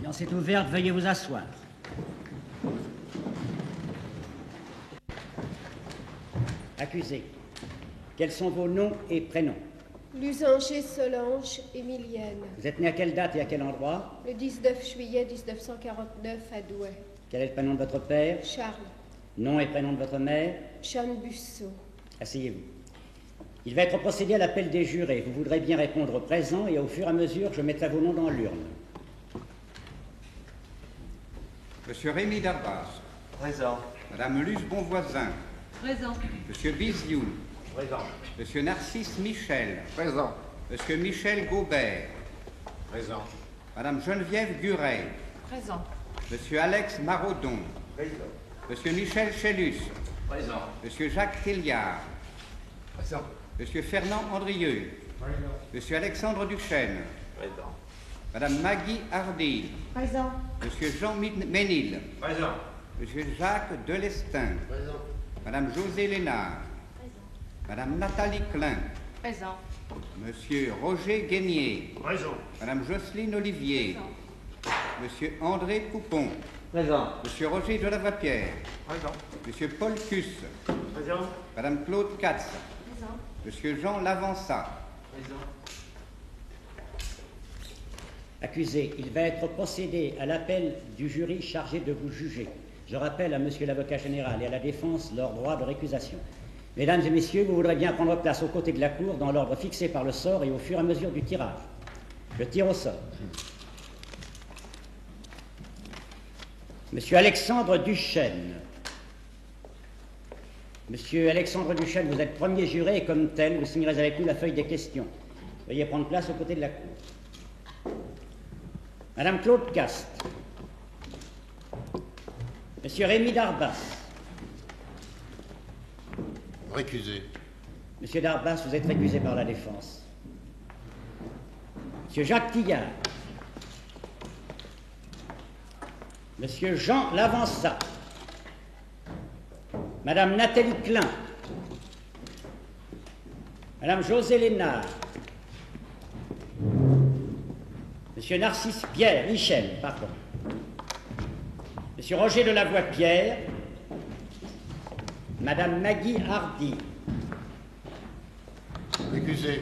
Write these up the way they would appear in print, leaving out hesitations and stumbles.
L'audience est ouverte, veuillez vous asseoir. Accusé, quels sont vos noms et prénoms? Lusanger Solange Émilienne. Vous êtes né à quelle date et à quel endroit? Le 19 juillet 1949 à Douai. Quel est le prénom de votre père? Charles. Nom et prénom de votre mère? Jeanne Busseau. Asseyez-vous. Il va être procédé à l'appel des jurés. Vous voudrez bien répondre au présent et au fur et à mesure, je mettrai vos noms dans l'urne. Monsieur Rémy Darbas. Présent. Madame Luce Bonvoisin. Présent. Monsieur Bizioul. Présent. Monsieur Narcisse Michel. Présent. Monsieur Michel Gaubert. Présent. Madame Geneviève Guret. Présent. Monsieur Alex Maraudon. Présent. Monsieur Michel Chélus. Présent. Monsieur Jacques Tilliard. Présent. Monsieur Fernand Andrieux. Présent. Monsieur Alexandre Duchesne. Présent. Madame Maggie Hardy. Présent. Monsieur Jean Ménil. Présent. Monsieur Jacques Delestin. Présent. Madame José Lénard. Madame Nathalie Klein. Présent. Monsieur Roger Guénier. Présent. Madame Jocelyne Olivier. Monsieur André Coupon. Présent. Monsieur Roger Delavapierre. Présent. Monsieur Paul Cus. Présent. Madame Claude Katz. Présent. Monsieur Jean Lavança. Présent. Accusé, il va être procédé à l'appel du jury chargé de vous juger. Je rappelle à monsieur l'avocat général et à la défense leur droit de récusation. Mesdames et messieurs, vous voudrez bien prendre place aux côtés de la cour dans l'ordre fixé par le sort et au fur et à mesure du tirage. Je tire au sort. Monsieur Alexandre Duchesne. Monsieur Alexandre Duchesne, vous êtes premier juré et comme tel, vous signerez avec nous la feuille des questions. Veuillez prendre place aux côtés de la cour. Madame Claude Cast. Monsieur Rémy Darbas. Récusé. Monsieur Darbas, vous êtes récusé par la défense. Monsieur Jacques Tillard. Monsieur Jean Lavança. Madame Nathalie Klein. Madame José Lénard. Monsieur Narcisse Michel, pardon. Monsieur Roger Delavapierre. Madame Maggie Hardy. Récusé.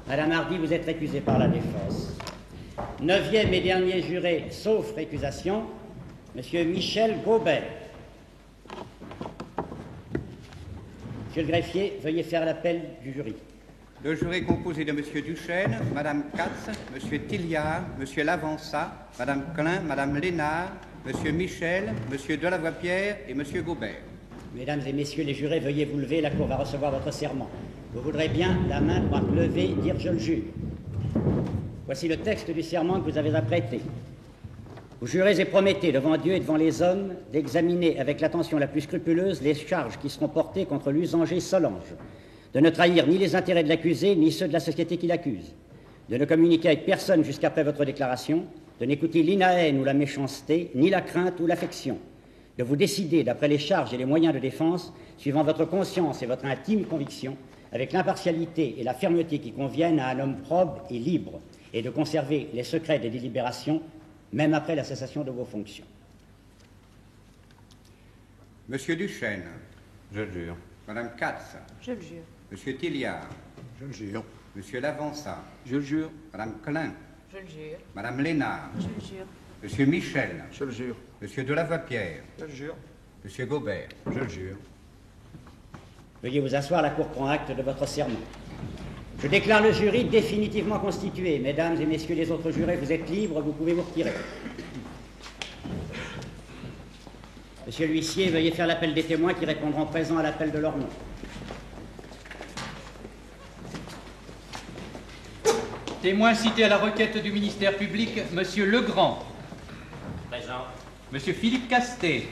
Madame Hardy, vous êtes récusée par la défense. Neuvième et dernier juré, sauf récusation, Monsieur Michel Gaubert. Monsieur le greffier, veuillez faire l'appel du jury. Le jury composé de Monsieur Duchesne, Madame Katz, Monsieur Tilliard, Monsieur Lavança, Madame Klein, Madame Lénard, Monsieur Michel, Monsieur Delavapierre et Monsieur Gaubert. Mesdames et messieurs les jurés, veuillez vous lever, la cour va recevoir votre serment. Vous voudrez bien, la main droite levée, dire « je le jure ». Voici le texte du serment que vous avez à prêter. Vous jurez et promettez devant Dieu et devant les hommes d'examiner avec l'attention la plus scrupuleuse les charges qui seront portées contre Lusanger Solange, de ne trahir ni les intérêts de l'accusé ni ceux de la société qui l'accuse, de ne communiquer avec personne jusqu'après votre déclaration, de n'écouter ni la haine ou la méchanceté, ni la crainte ou l'affection, de vous décider d'après les charges et les moyens de défense, suivant votre conscience et votre intime conviction, avec l'impartialité et la fermeté qui conviennent à un homme probe et libre, et de conserver les secrets des délibérations, même après la cessation de vos fonctions. Monsieur Duchesne. Je le jure. Madame Katz. Je le jure. Monsieur Tilliard. Je le jure. Monsieur Lavança. Je le jure. Madame Klein. Je le jure. Madame Lénard. Je le jure. Monsieur Michel. Je le jure. Monsieur Delavapierre. Je le jure. Monsieur Gaubert. Je le jure. Veuillez vous asseoir, la Cour prend acte de votre serment. Je déclare le jury définitivement constitué. Mesdames et messieurs les autres jurés, vous êtes libres, vous pouvez vous retirer. Monsieur l'huissier, veuillez faire l'appel des témoins qui répondront présents à l'appel de leur nom. Témoin cité à la requête du ministère public, Monsieur Legrand. Présent. Monsieur Philippe Castet.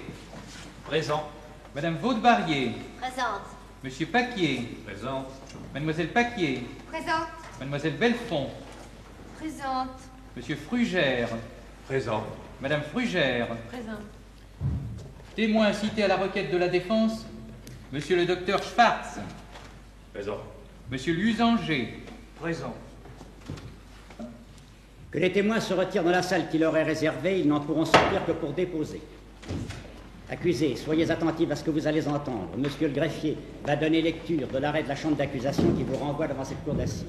Présent. Madame Vaudebarier. Présente. Monsieur Paquier. Présent. Mademoiselle Paquier. Présente. Mademoiselle Belfond. Présente. Monsieur Frugère. Présent. Madame Frugère. Présente. Témoin cité à la requête de la défense, Monsieur le docteur Schwartz. Présent. Monsieur Lusanger. Présent. Que les témoins se retirent dans la salle qui leur est réservée, ils n'en pourront sortir que pour déposer. Accusés, soyez attentifs à ce que vous allez entendre. Monsieur le greffier va donner lecture de l'arrêt de la chambre d'accusation qui vous renvoie devant cette cour d'assises.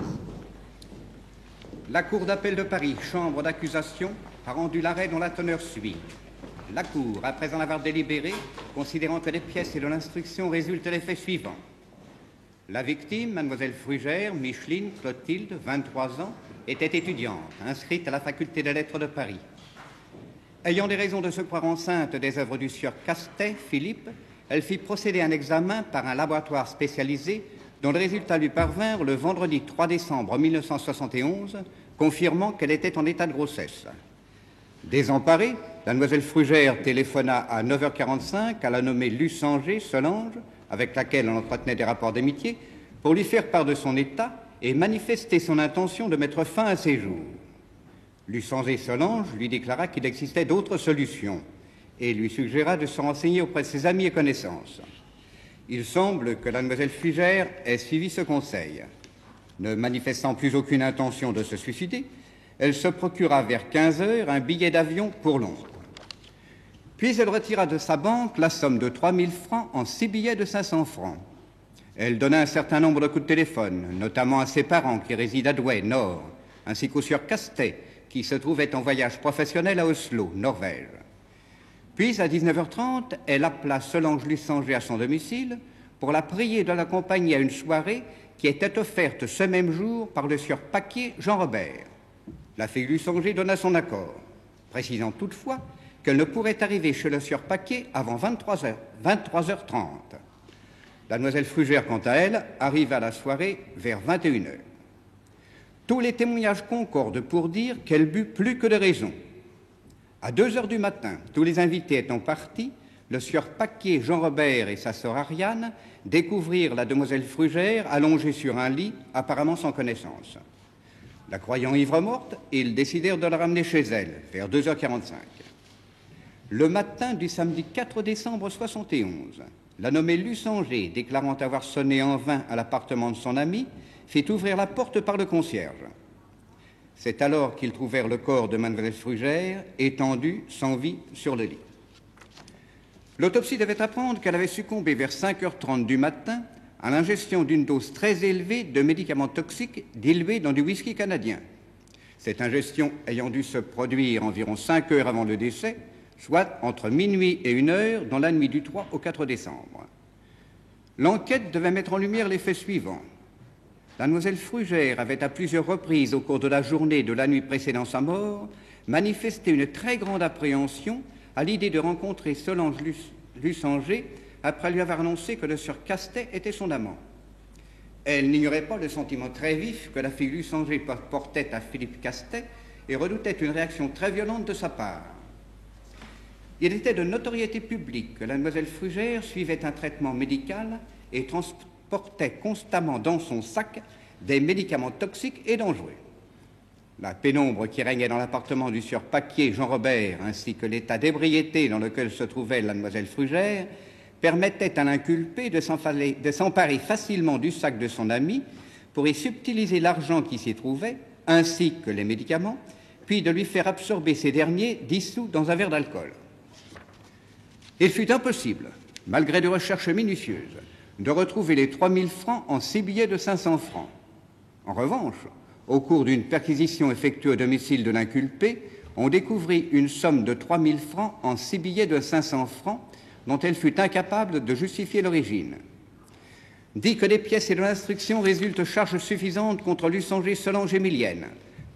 La Cour d'appel de Paris, chambre d'accusation, a rendu l'arrêt dont la teneur suit. La Cour, après en avoir délibéré, considérant que des pièces et de l'instruction résultent des faits suivants. La victime, mademoiselle Frugère, Micheline Clotilde, 23 ans, était étudiante, inscrite à la faculté des lettres de Paris. Ayant des raisons de se croire enceinte des œuvres du sieur Castet, Philippe, elle fit procéder à un examen par un laboratoire spécialisé dont les résultats lui parvinrent le vendredi 3 décembre 1971, confirmant qu'elle était en état de grossesse. Désemparée, la demoiselle Frugère téléphona à 9h45 à la nommée Lusanger Solange, avec laquelle elle entretenait des rapports d'amitié, pour lui faire part de son état et manifester son intention de mettre fin à ses jours. Lusanger Solange lui déclara qu'il existait d'autres solutions et lui suggéra de se renseigner auprès de ses amis et connaissances. Il semble que la demoiselle Frugère ait suivi ce conseil. Ne manifestant plus aucune intention de se suicider, elle se procura vers 15 heures un billet d'avion pour Londres. Puis elle retira de sa banque la somme de 3 000 francs en 6 billets de 500 francs. Elle donna un certain nombre de coups de téléphone, notamment à ses parents qui résident à Douai, Nord, ainsi qu'au sieur Castet, qui se trouvait en voyage professionnel à Oslo, Norvège. Puis, à 19h30, elle appela Solange Lusanger à son domicile pour la prier de l'accompagner à une soirée qui était offerte ce même jour par le sieur Paquier Jean Robert. La fille Lusanger donna son accord, précisant toutefois qu'elle ne pourrait arriver chez le sieur Paquier avant 23h30. La demoiselle Frugère, quant à elle, arriva à la soirée vers 21h. Tous les témoignages concordent pour dire qu'elle but plus que de raison. À 2h du matin, tous les invités étant partis, le sieur Paquier Jean Robert et sa sœur Ariane découvrirent la demoiselle Frugère allongée sur un lit, apparemment sans connaissance. La croyant ivre-morte, ils décidèrent de la ramener chez elle, vers 2h45. Le matin du samedi 4 décembre 1971, la nommée Lusanger, déclarant avoir sonné en vain à l'appartement de son ami, fit ouvrir la porte par le concierge. C'est alors qu'ils trouvèrent le corps de mademoiselle Frugère, étendu, sans vie, sur le lit. L'autopsie devait apprendre qu'elle avait succombé vers 5h30 du matin à l'ingestion d'une dose très élevée de médicaments toxiques dilués dans du whisky canadien. Cette ingestion ayant dû se produire environ 5 heures avant le décès, soit entre minuit et 1h dans la nuit du 3 au 4 décembre. L'enquête devait mettre en lumière les faits suivants. La demoiselle Frugère avait à plusieurs reprises au cours de la journée de la nuit précédant sa mort manifesté une très grande appréhension à l'idée de rencontrer Solange Lusanger après lui avoir annoncé que le sieur Castet était son amant. Elle n'ignorait pas le sentiment très vif que la fille Lusanger portait à Philippe Castet et redoutait une réaction très violente de sa part. Il était de notoriété publique que la demoiselle Frugère suivait un traitement médical et transportait constamment dans son sac des médicaments toxiques et dangereux. La pénombre qui régnait dans l'appartement du sieur Paquier Jean Robert ainsi que l'état d'ébriété dans lequel se trouvait la demoiselle Frugère permettait à l'inculpé de s'emparer facilement du sac de son ami pour y subtiliser l'argent qui s'y trouvait, ainsi que les médicaments, puis de lui faire absorber ces derniers dissous dans un verre d'alcool. Il fut impossible, malgré des recherches minutieuses, de retrouver les 3 000 francs en 6 billets de 500 francs. En revanche, au cours d'une perquisition effectuée au domicile de l'inculpé, on découvrit une somme de 3 000 francs en 6 billets de 500 francs dont elle fut incapable de justifier l'origine. Dit que des pièces et de l'instruction résultent charges suffisantes contre Lusanger, Solange et Milienne.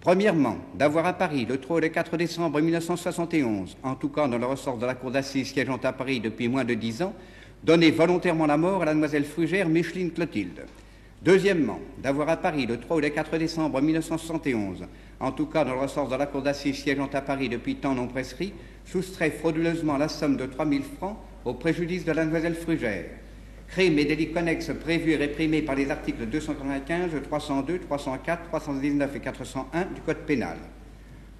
Premièrement, d'avoir à Paris, le 3 et le 4 décembre 1971, en tout cas dans le ressort de la cour d'assises siégeant à Paris depuis moins de 10 ans, donné volontairement la mort à la demoiselle Frugère Micheline Clotilde. Deuxièmement, d'avoir à Paris, le 3 ou le 4 décembre 1971, en tout cas dans le ressort de la cour d'assises siégeant à Paris depuis temps non prescrit, soustrait frauduleusement la somme de 3 000 francs au préjudice de la demoiselle Frugère. Crimes et délits connexes prévus et réprimés par les articles 295, 302, 304, 319 et 401 du Code pénal.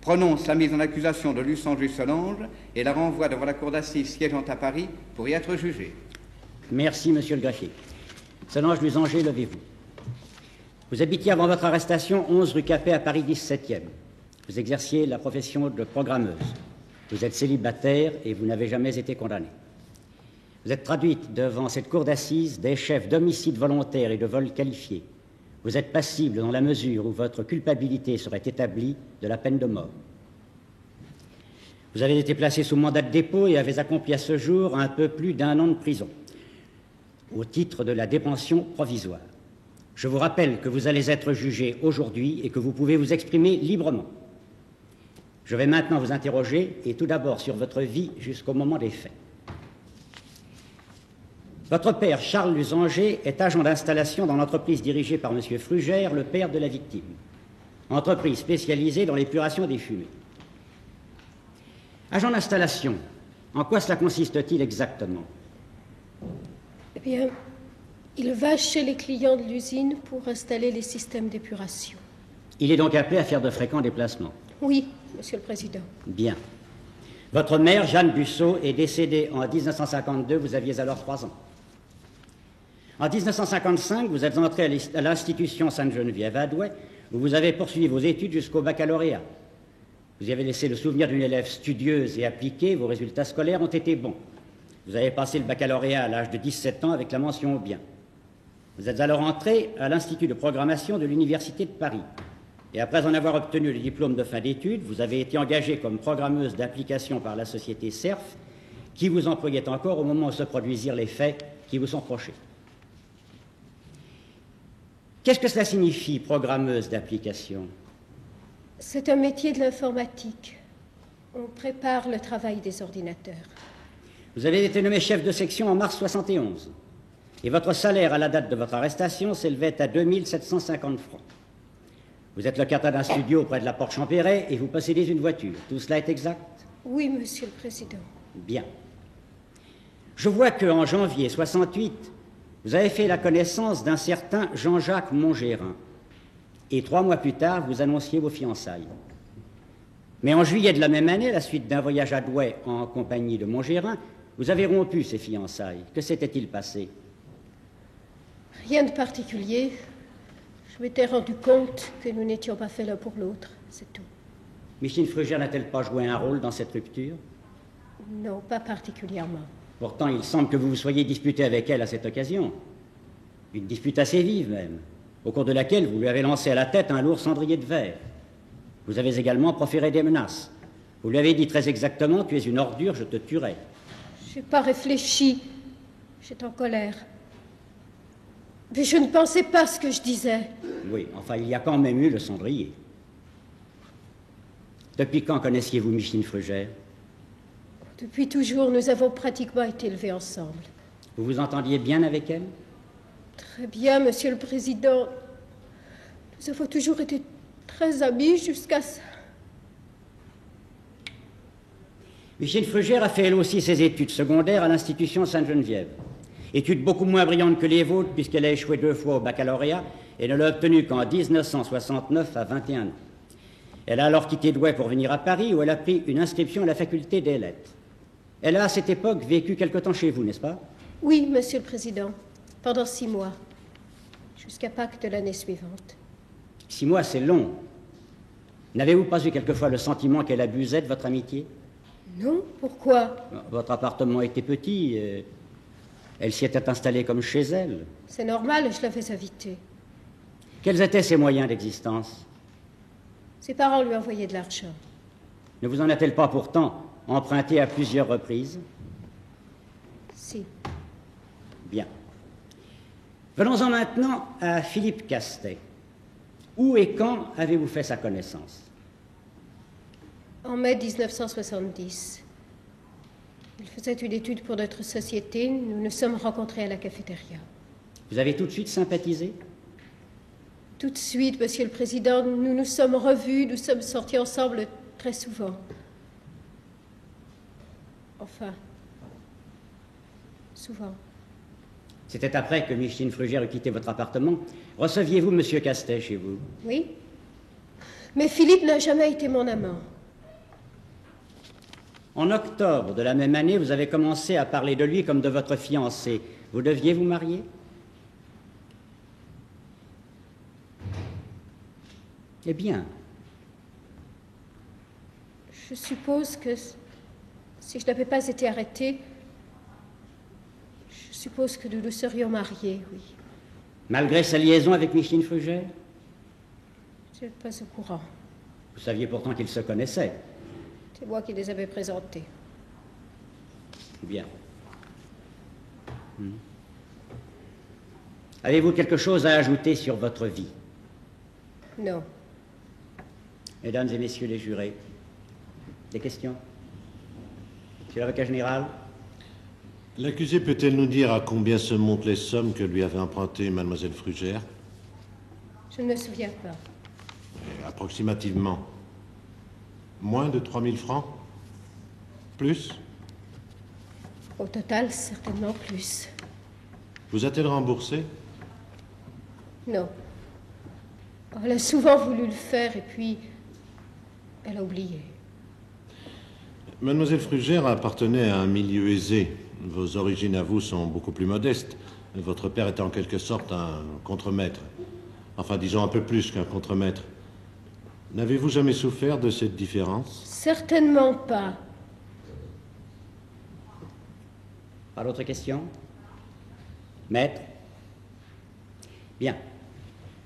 Prononce la mise en accusation de Lusanger Solange et la renvoie devant la cour d'assises siégeant à Paris pour y être jugée. Merci, monsieur le greffier. Solange Lusanger, levez-vous. Vous habitiez avant votre arrestation 11 rue Capet à Paris 17e. Vous exerciez la profession de programmeuse. Vous êtes célibataire et vous n'avez jamais été condamné. Vous êtes traduite devant cette cour d'assises des chefs d'homicide volontaire et de vol qualifié. Vous êtes passible dans la mesure où votre culpabilité serait établie de la peine de mort. Vous avez été placé sous mandat de dépôt et avez accompli à ce jour un peu plus d'1 an de prison, au titre de la détention provisoire. Je vous rappelle que vous allez être jugé aujourd'hui et que vous pouvez vous exprimer librement. Je vais maintenant vous interroger, et tout d'abord sur votre vie jusqu'au moment des faits. Votre père, Charles Lusanger, est agent d'installation dans l'entreprise dirigée par M. Frugère, le père de la victime, entreprise spécialisée dans l'épuration des fumées. Agent d'installation, en quoi cela consiste-t-il exactement? Eh bien, il va chez les clients de l'usine pour installer les systèmes d'épuration. Il est donc appelé à faire de fréquents déplacements. Oui, Monsieur le Président. Bien. Votre mère, Jeanne Busseau, est décédée en 1952, vous aviez alors 3 ans. En 1955, vous êtes entré à l'institution Sainte-Geneviève à Douai, où vous avez poursuivi vos études jusqu'au baccalauréat. Vous y avez laissé le souvenir d'une élève studieuse et appliquée, vos résultats scolaires ont été bons. Vous avez passé le baccalauréat à l'âge de 17 ans avec la mention bien. Vous êtes alors entré à l'Institut de programmation de l'Université de Paris. Et après en avoir obtenu le diplôme de fin d'études, vous avez été engagée comme programmeuse d'application par la société CERF, qui vous employait encore au moment où se produisirent les faits qui vous sont reprochés. Qu'est-ce que cela signifie, programmeuse d'application? C'est un métier de l'informatique. On prépare le travail des ordinateurs. Vous avez été nommé chef de section en mars 71. Et votre salaire à la date de votre arrestation s'élevait à 2750 francs. Vous êtes locataire d'un studio près de la Porte Champéret et vous possédez une voiture. Tout cela est exact? Oui, Monsieur le Président. Bien. Je vois qu'en janvier 68, vous avez fait la connaissance d'un certain Jean-Jacques Montgerin. Et 3 mois plus tard, vous annonciez vos fiançailles. Mais en juillet de la même année, à la suite d'un voyage à Douai en compagnie de Montgerin, vous avez rompu ces fiançailles. Que s'était-il passé? Rien de particulier. Je m'étais rendu compte que nous n'étions pas faits l'un pour l'autre, c'est tout. Micheline Frugère n'a-t-elle pas joué un rôle dans cette rupture? Non, pas particulièrement. Pourtant, il semble que vous vous soyez disputé avec elle à cette occasion. Une dispute assez vive même, au cours de laquelle vous lui avez lancé à la tête un lourd cendrier de verre. Vous avez également proféré des menaces. Vous lui avez dit très exactement « Tu es une ordure, je te tuerai ». Je n'ai pas réfléchi. J'étais en colère. Mais je ne pensais pas ce que je disais. Oui, enfin, il y a quand même eu le cendrier. Depuis quand connaissiez-vous Micheline Frugère? Depuis toujours, nous avons pratiquement été élevés ensemble. Vous vous entendiez bien avec elle? Très bien, Monsieur le Président. Nous avons toujours été très amis jusqu'à ça. Micheline Frugère a fait elle aussi ses études secondaires à l'institution Sainte-Geneviève. Études beaucoup moins brillantes que les vôtres puisqu'elle a échoué 2 fois au baccalauréat et ne l'a obtenu qu'en 1969 à 21 ans. Elle a alors quitté Douai pour venir à Paris où elle a pris une inscription à la faculté des lettres. Elle a à cette époque vécu quelque temps chez vous, n'est-ce pas? Oui, Monsieur le Président, pendant 6 mois, jusqu'à Pâques de l'année suivante. 6 mois, c'est long. N'avez-vous pas eu quelquefois le sentiment qu'elle abusait de votre amitié? Non, pourquoi? Votre appartement était petit, elle s'y était installée comme chez elle. C'est normal, je l'avais invitée. Quels étaient ses moyens d'existence? Ses parents lui envoyaient de l'argent. Ne vous en a-t-elle pas pourtant emprunté à plusieurs reprises? Si. Bien. Venons-en maintenant à Philippe Castet. Où et quand avez-vous fait sa connaissance? En mai 1970. Il faisait une étude pour notre société. Nous nous sommes rencontrés à la cafétéria. Vous avez tout de suite sympathisé? Tout de suite, Monsieur le Président, nous nous sommes revus, nous sommes sortis ensemble très souvent. Enfin, souvent. C'était après que Micheline Frugère eut quitté votre appartement. Receviez-vous Monsieur Castet chez vous? Oui. Mais Philippe n'a jamais été mon amant. En octobre de la même année, vous avez commencé à parler de lui comme de votre fiancé. Vous deviez vous marier? Eh bien, Je suppose que si je n'avais pas été arrêtée, je suppose que nous nous serions mariés, oui. Malgré sa liaison avec Micheline Frugère? Je n'étais pas au courant. Vous saviez pourtant qu'ils se connaissaient. C'est moi qui les avais présentés. Bien. Avez-vous quelque chose à ajouter sur votre vie? Non. Mesdames et messieurs les jurés, des questions? Monsieur l'avocat général? L'accusé peut-elle nous dire à combien se montent les sommes que lui avait empruntées mademoiselle Frugère? Je ne me souviens pas. Approximativement. Moins de 3000 francs? Plus? Au total, certainement plus. Vous a-t-elle remboursé? Non. Elle a souvent voulu le faire et puis elle a oublié. Mademoiselle Frugère appartenait à un milieu aisé. Vos origines à vous sont beaucoup plus modestes. Votre père était en quelque sorte un contremaître. Enfin, disons un peu plus qu'un contremaître. N'avez-vous jamais souffert de cette différence? Certainement pas. Pas d'autres questions? Maître? Bien.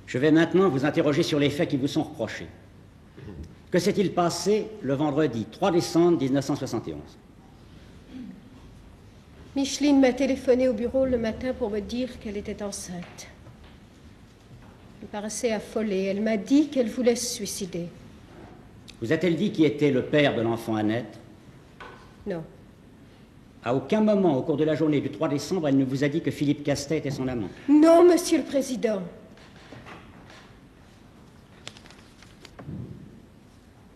Je vais maintenant vous interroger sur les faits qui vous sont reprochés. Que s'est-il passé le vendredi 3 décembre 1971? Micheline m'a téléphoné au bureau le matin pour me dire qu'elle était enceinte. Elle paraissait affolée. Elle m'a dit qu'elle voulait se suicider. Vous a-t-elle dit qui était le père de l'enfant à naître? Non. À aucun moment au cours de la journée du 3 décembre, elle ne vous a dit que Philippe Castet était son amant? Non, Monsieur le Président.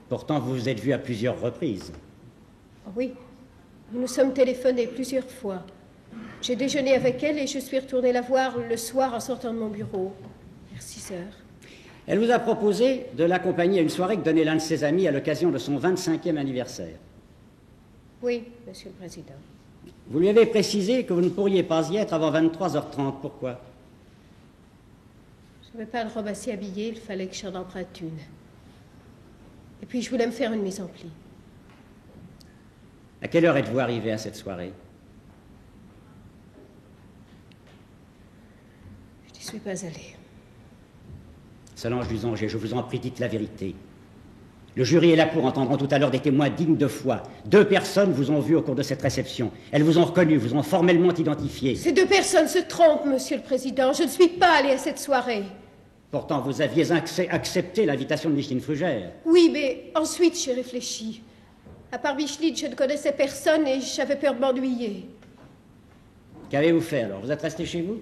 Pourtant, vous vous êtes vus à plusieurs reprises. Oh oui, nous nous sommes téléphonés plusieurs fois. J'ai déjeuné avec elle et je suis retournée la voir le soir en sortant de mon bureau, vers 6 heures. Elle vous a proposé de l'accompagner à une soirée que donnait l'un de ses amis à l'occasion de son 25e anniversaire. Oui, Monsieur le Président. Vous lui avez précisé que vous ne pourriez pas y être avant 23h30. Pourquoi? Je n'avais pas de robe assez habillée, il fallait que j'en emprunte une. Et puis je voulais me faire une mise en pli. À quelle heure êtes-vous arrivé à cette soirée? Je n'y suis pas allée. Solange Dusanger, je vous en prie, dites la vérité. Le jury et la cour entendront tout à l'heure des témoins dignes de foi. 2 personnes vous ont vu au cours de cette réception. Elles vous ont reconnu, vous ont formellement identifié. Ces 2 personnes se trompent, Monsieur le Président. Je ne suis pas allée à cette soirée. Pourtant, vous aviez accepté l'invitation de Micheline Frugère. Oui, mais ensuite j'ai réfléchi. À part Micheline, je ne connaissais personne et j'avais peur de m'ennuyer. Qu'avez-vous fait alors? Vous êtes resté chez vous?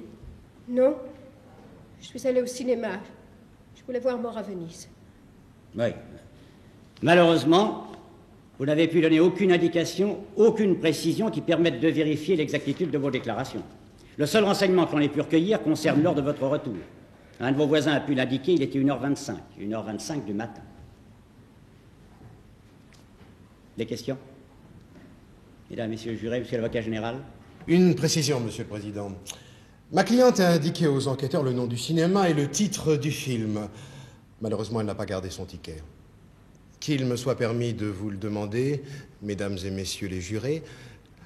Non. Je suis allée au cinéma. Je voulais voir Mort à Venise. Oui. Malheureusement, vous n'avez pu donner aucune indication, aucune précision qui permette de vérifier l'exactitude de vos déclarations. Le seul renseignement que l'on ait pu recueillir concerne l'heure de votre retour. Un de vos voisins a pu l'indiquer, il était 1h25. 1h25 du matin. Des questions? Mesdames, Messieurs les jurés, Monsieur l'avocat général? Une précision, Monsieur le Président. Ma cliente a indiqué aux enquêteurs le nom du cinéma et le titre du film. Malheureusement, elle n'a pas gardé son ticket. Qu'il me soit permis de vous le demander, Mesdames et Messieurs les jurés,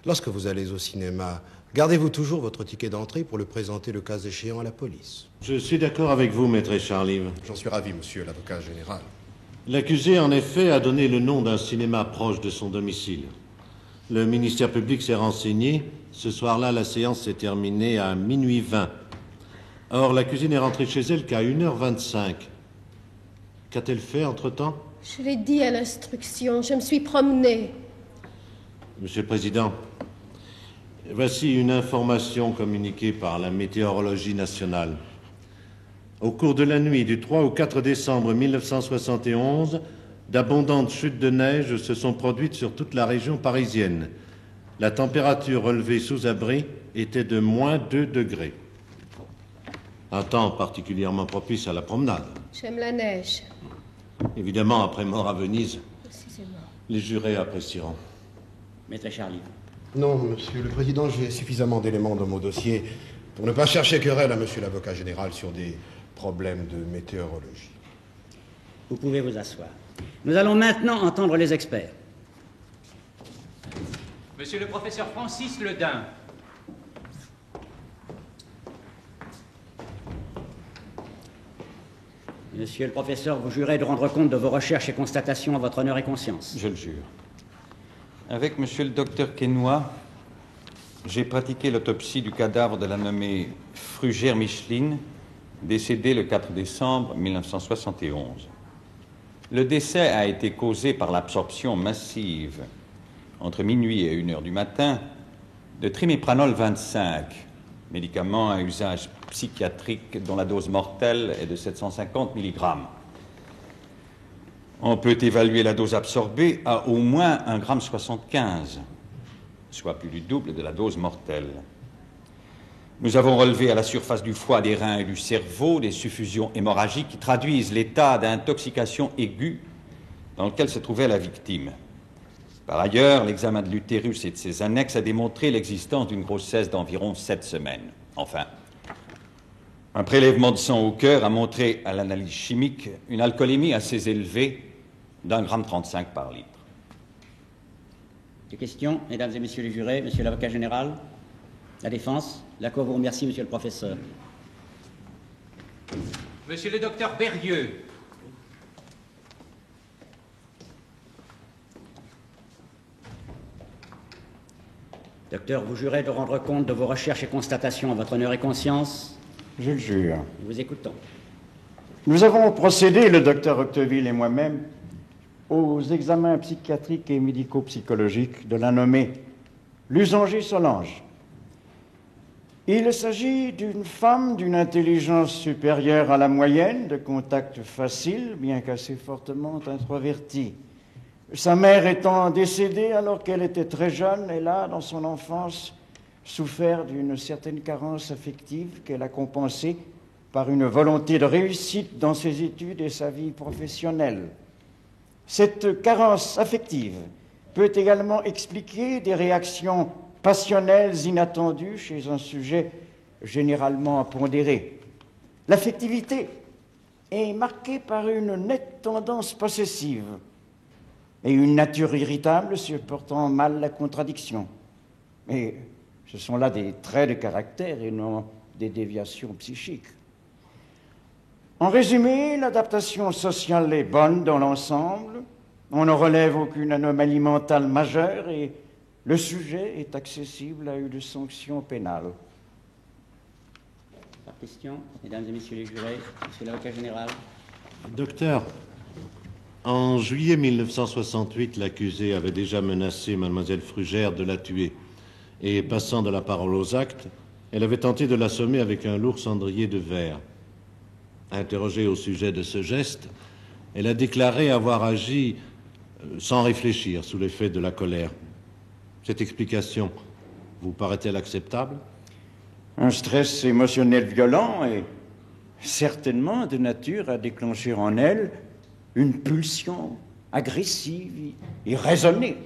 lorsque vous allez au cinéma, gardez-vous toujours votre ticket d'entrée pour le présenter le cas échéant à la police? Je suis d'accord avec vous, maître Charlive. J'en suis ravi, Monsieur l'avocat général. L'accusé, en effet, a donné le nom d'un cinéma proche de son domicile. Le ministère public s'est renseigné. Ce soir-là, la séance s'est terminée à minuit 20. Or, l'accusée n'est rentrée chez elle qu'à 1h25. Qu'a-t-elle fait entre-temps? Je l'ai dit à l'instruction, je me suis promenée. Monsieur le Président, voici une information communiquée par la météorologie nationale. Au cours de la nuit du 3 au 4 décembre 1971, d'abondantes chutes de neige se sont produites sur toute la région parisienne. La température relevée sous abri était de -2 degrés. Un temps particulièrement propice à la promenade. J'aime la neige. Évidemment, après Mort à Venise, Précisément. les jurés apprécieront. Maître Charlie. Non, Monsieur le Président, j'ai suffisamment d'éléments dans mon dossier pour ne pas chercher querelle à Monsieur l'avocat général sur des problèmes de météorologie. Vous pouvez vous asseoir. Nous allons maintenant entendre les experts. Monsieur le professeur Francis Ledin. Monsieur le professeur, vous jurez de rendre compte de vos recherches et constatations à votre honneur et conscience. Je le jure. Avec monsieur le docteur Quesnoy, j'ai pratiqué l'autopsie du cadavre de la nommée Frugère Micheline, décédée le 4 décembre 1971. Le décès a été causé par l'absorption massive, entre minuit et 1 heure du matin, de trimipranol 25, médicament à usage psychiatrique dont la dose mortelle est de 750 mg. On peut évaluer la dose absorbée à au moins 1,75 g, soit plus du double de la dose mortelle. Nous avons relevé à la surface du foie, des reins et du cerveau des suffusions hémorragiques qui traduisent l'état d'intoxication aiguë dans lequel se trouvait la victime. Par ailleurs, l'examen de l'utérus et de ses annexes a démontré l'existence d'une grossesse d'environ 7 semaines. Enfin, un prélèvement de sang au cœur a montré à l'analyse chimique une alcoolémie assez élevée d'1,35 g par litre. Des questions, mesdames et messieurs les jurés, monsieur l'avocat général, la défense, la Cour vous remercie, monsieur le professeur. Monsieur le docteur Berrieux. Docteur, vous jurez de rendre compte de vos recherches et constatations à votre honneur et conscience. Je le jure. Nous vous écoutons. Nous avons procédé, le docteur Octeville et moi-même, aux examens psychiatriques et médico-psychologiques de la nommée Lusanger Solange. Il s'agit d'une femme d'une intelligence supérieure à la moyenne, de contact facile, bien qu'assez fortement introvertie. Sa mère étant décédée alors qu'elle était très jeune, elle a, dans son enfance, souffert d'une certaine carence affective qu'elle a compensée par une volonté de réussite dans ses études et sa vie professionnelle. Cette carence affective peut également expliquer des réactions passionnelles inattendues chez un sujet généralement pondéré. L'affectivité est marquée par une nette tendance possessive et une nature irritable supportant mal la contradiction. Mais ce sont là des traits de caractère et non des déviations psychiques. En résumé, l'adaptation sociale est bonne dans l'ensemble, on ne relève aucune anomalie mentale majeure et le sujet est accessible à une sanction pénale. Par question, mesdames et messieurs les jurés, monsieur l'avocat général. Docteur, en juillet 1968, l'accusée avait déjà menacé mademoiselle Frugère de la tuer. Et passant de la parole aux actes, elle avait tenté de l'assommer avec un lourd cendrier de verre. Interrogée au sujet de ce geste, elle a déclaré avoir agi sans réfléchir, sous l'effet de la colère. Cette explication vous paraît-elle acceptable? Un stress émotionnel violent est certainement de nature à déclencher en elle une pulsion agressive et raisonnée.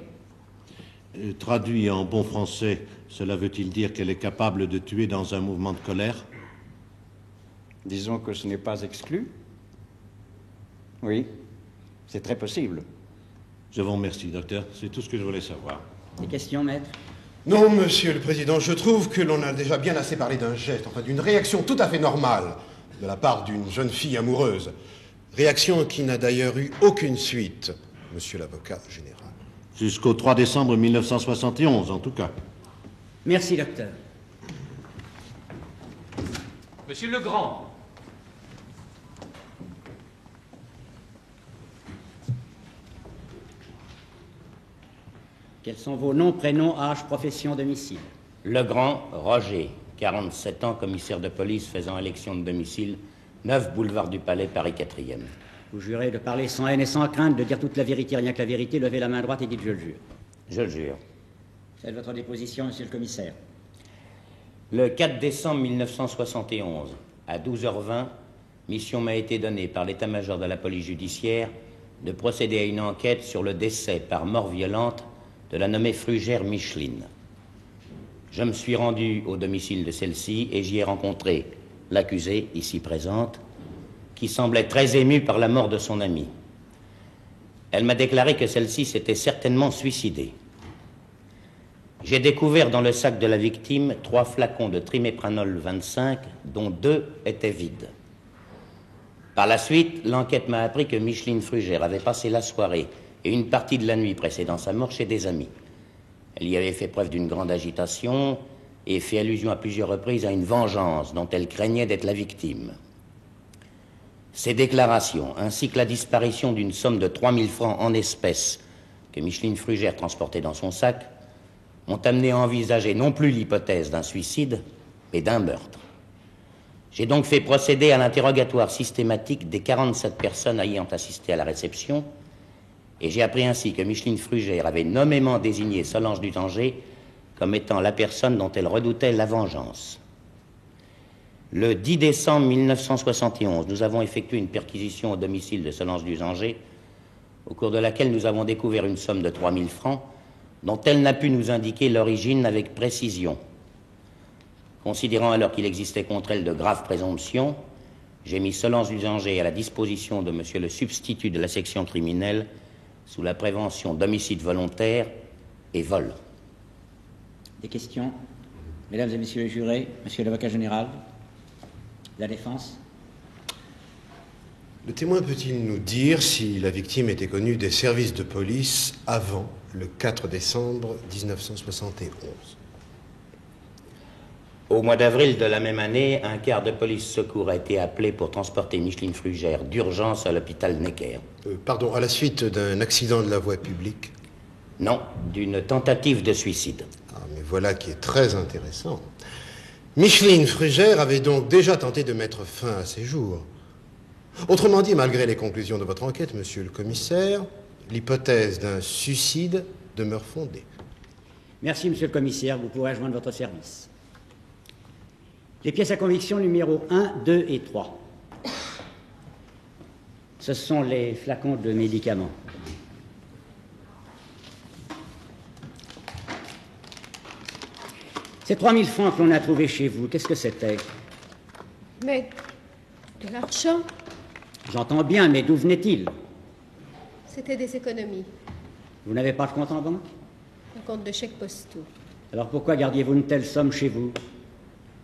Traduit en bon français, cela veut-il dire qu'elle est capable de tuer dans un mouvement de colère? Disons que ce n'est pas exclu. Oui, c'est très possible. Je vous remercie, docteur. C'est tout ce que je voulais savoir. Des questions, maître? Non, monsieur le président, je trouve que l'on a déjà bien assez parlé d'un geste, enfin d'une réaction tout à fait normale de la part d'une jeune fille amoureuse. Réaction qui n'a d'ailleurs eu aucune suite, monsieur l'avocat général. Jusqu'au 3 décembre 1971, en tout cas. Merci, docteur. Monsieur Legrand. Quels sont vos noms, prénoms, âge, profession, domicile? Legrand Roger, 47 ans, commissaire de police faisant élection de domicile, 9 boulevard du Palais, Paris 4e. Vous jurez de parler sans haine et sans crainte, de dire toute la vérité, rien que la vérité, levez la main droite et dites « je le jure ». Je le jure. C'est votre déposition, monsieur le commissaire. Le 4 décembre 1971, à 12h20, mission m'a été donnée par l'état-major de la police judiciaire de procéder à une enquête sur le décès par mort violente de la nommée Frugère Micheline. Je me suis rendu au domicile de celle-ci et j'y ai rencontré l'accusée, ici présente, qui semblait très émue par la mort de son amie. Elle m'a déclaré que celle-ci s'était certainement suicidée. J'ai découvert dans le sac de la victime 3 flacons de trimépranol 25, dont 2 étaient vides. Par la suite, l'enquête m'a appris que Micheline Frugère avait passé la soirée et une partie de la nuit précédant sa mort chez des amis. Elle y avait fait preuve d'une grande agitation et fait allusion à plusieurs reprises à une vengeance dont elle craignait d'être la victime. Ces déclarations, ainsi que la disparition d'une somme de 3000 francs en espèces que Micheline Frugère transportait dans son sac, m'ont amené à envisager non plus l'hypothèse d'un suicide, mais d'un meurtre. J'ai donc fait procéder à l'interrogatoire systématique des 47 personnes ayant assisté à la réception, et j'ai appris ainsi que Micheline Frugère avait nommément désigné Solange Dusanger comme étant la personne dont elle redoutait la vengeance. Le 10 décembre 1971, nous avons effectué une perquisition au domicile de Solange Dusanger, au cours de laquelle nous avons découvert une somme de 3000 francs, dont elle n'a pu nous indiquer l'origine avec précision. Considérant alors qu'il existait contre elle de graves présomptions, j'ai mis Solange Dusanger à la disposition de monsieur le substitut de la section criminelle sous la prévention d'homicide volontaire et vol. Des questions? Mesdames et messieurs les jurés, monsieur l'avocat général, la défense? Le témoin peut-il nous dire si la victime était connue des services de police avant le 4 décembre 1971? Au mois d'avril de la même année, un quart de police secours a été appelé pour transporter Micheline Frugère d'urgence à l'hôpital Necker. Pardon, à la suite d'un accident de la voie publique? Non, d'une tentative de suicide. Ah, mais voilà qui est très intéressant. Micheline Frugère avait donc déjà tenté de mettre fin à ses jours. Autrement dit, malgré les conclusions de votre enquête, monsieur le commissaire, l'hypothèse d'un suicide demeure fondée. Merci, monsieur le commissaire. Vous pourrez joindre votre service. Les pièces à conviction numéro 1, 2 et 3. Ce sont les flacons de médicaments. Ces 3000 francs que l'on a trouvés chez vous, qu'est-ce que c'était? Mais de l'argent? J'entends bien, mais d'où venait-il? C'était des économies. Vous n'avez pas de compte en banque? Un compte de chèques postaux. Alors pourquoi gardiez-vous une telle somme chez vous?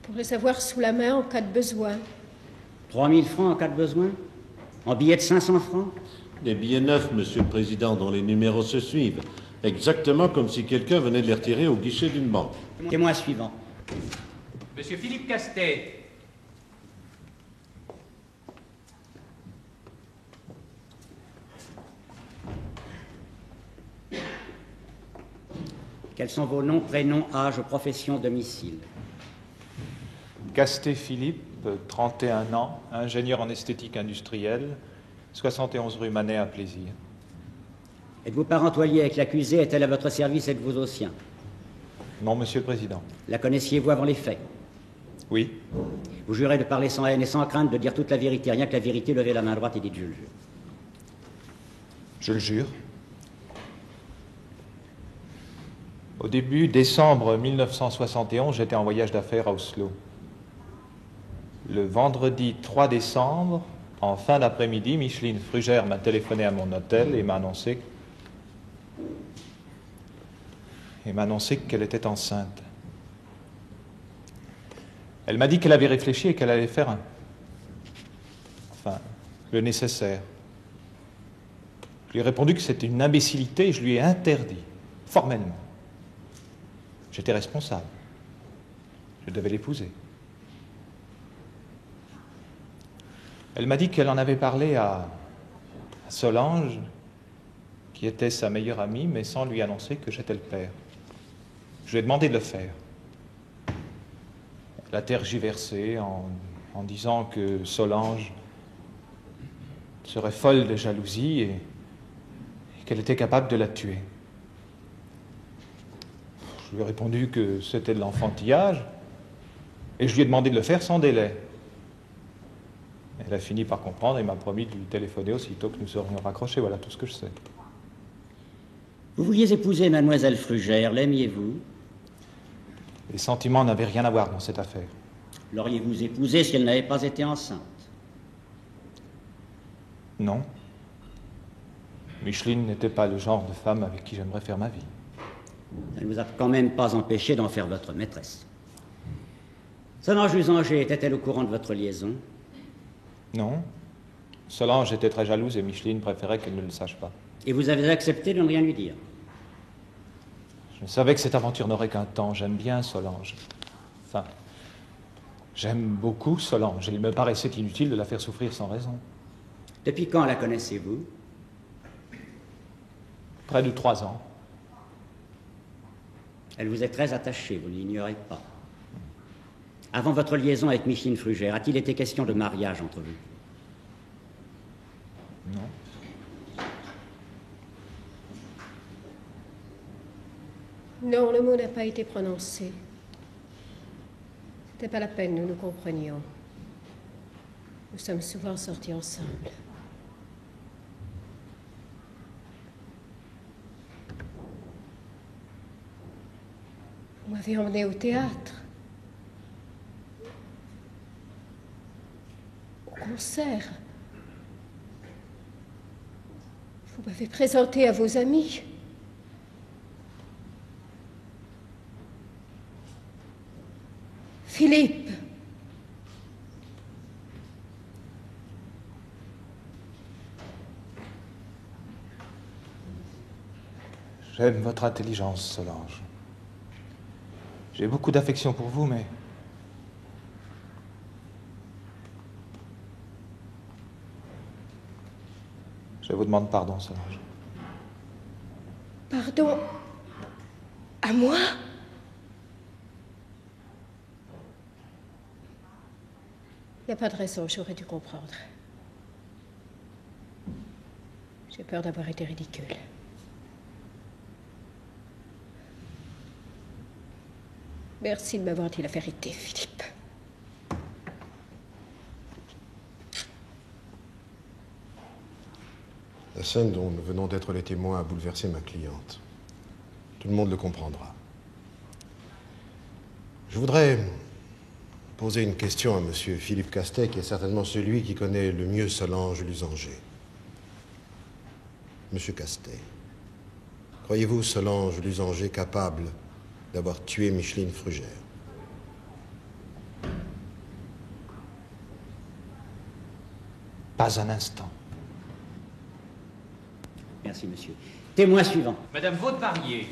Pour les avoir sous la main en cas de besoin. 3000 francs en cas de besoin? En billets de 500 francs? Des billets neufs, monsieur le président, dont les numéros se suivent. Exactement comme si quelqu'un venait de les retirer au guichet d'une banque. Témoin suivant. Monsieur Philippe Castet. Quels sont vos noms, prénoms, âge, profession, domicile? Castet Philippe, 31 ans, ingénieur en esthétique industrielle, 71 rue Manet à Plaisir. Êtes-vous parentoyé avec l'accusé? Est-elle à votre service? Êtes-vous au sien? Non, monsieur le président. La connaissiez-vous avant les faits? Oui. Vous jurez de parler sans haine et sans crainte, de dire toute la vérité, rien que la vérité, levez la main droite et dites je le jure. Je le jure. Au début décembre 1971, j'étais en voyage d'affaires à Oslo. Le vendredi 3 décembre, en fin d'après-midi, Micheline Frugère m'a téléphoné à mon hôtel et m'a annoncé qu'elle était enceinte. Elle m'a dit qu'elle avait réfléchi et qu'elle allait faire le nécessaire. Je lui ai répondu que c'était une imbécilité et je lui ai interdit, formellement. J'étais responsable. Je devais l'épouser. Elle m'a dit qu'elle en avait parlé à Solange, qui était sa meilleure amie, mais sans lui annoncer que j'étais le père. Je lui ai demandé de le faire. Elle a tergiversé en disant que Solange serait folle de jalousie et qu'elle était capable de la tuer. Je lui ai répondu que c'était de l'enfantillage et je lui ai demandé de le faire sans délai. Elle a fini par comprendre et m'a promis de lui téléphoner aussitôt que nous serions raccrochés. Voilà tout ce que je sais. Vous vouliez épouser mademoiselle Frugère, l'aimiez-vous? Les sentiments n'avaient rien à voir dans cette affaire. L'auriez-vous épousée si elle n'avait pas été enceinte? Non. Micheline n'était pas le genre de femme avec qui j'aimerais faire ma vie. Ça ne vous a quand même pas empêché d'en faire votre maîtresse. Solange Lusanger était-elle au courant de votre liaison? Non. Solange était très jalouse et Micheline préférait qu'elle ne le sache pas. Et vous avez accepté de ne rien lui dire? Je savais que cette aventure n'aurait qu'un temps. J'aime bien Solange. Enfin, j'aime beaucoup Solange. Il me paraissait inutile de la faire souffrir sans raison. Depuis quand la connaissez-vous? Près de 3 ans. Elle vous est très attachée, vous ne l'ignorez pas. Avant votre liaison avec Micheline Frugère, a-t-il été question de mariage entre vous? Non. Non, le mot n'a pas été prononcé. C'était pas la peine, nous nous comprenions. Nous sommes souvent sortis ensemble. Vous m'avez emmené au théâtre, au concert. Vous m'avez présenté à vos amis. Philippe. J'aime votre intelligence, Solange. J'ai beaucoup d'affection pour vous, mais... Je vous demande pardon, Solange. Pardon? À moi? Il n'y a pas de raison, j'aurais dû comprendre. J'ai peur d'avoir été ridicule. Merci de m'avoir dit la vérité, Philippe. La scène dont nous venons d'être les témoins a bouleversé ma cliente. Tout le monde le comprendra. Je voudrais poser une question à monsieur Philippe Castet, qui est certainement celui qui connaît le mieux Solange Lusanger. Monsieur Castet, croyez-vous Solange Lusanger capable d'avoir tué Micheline Frugère? Pas un instant. Merci, monsieur. Témoin suivant. Madame Vaudevarier.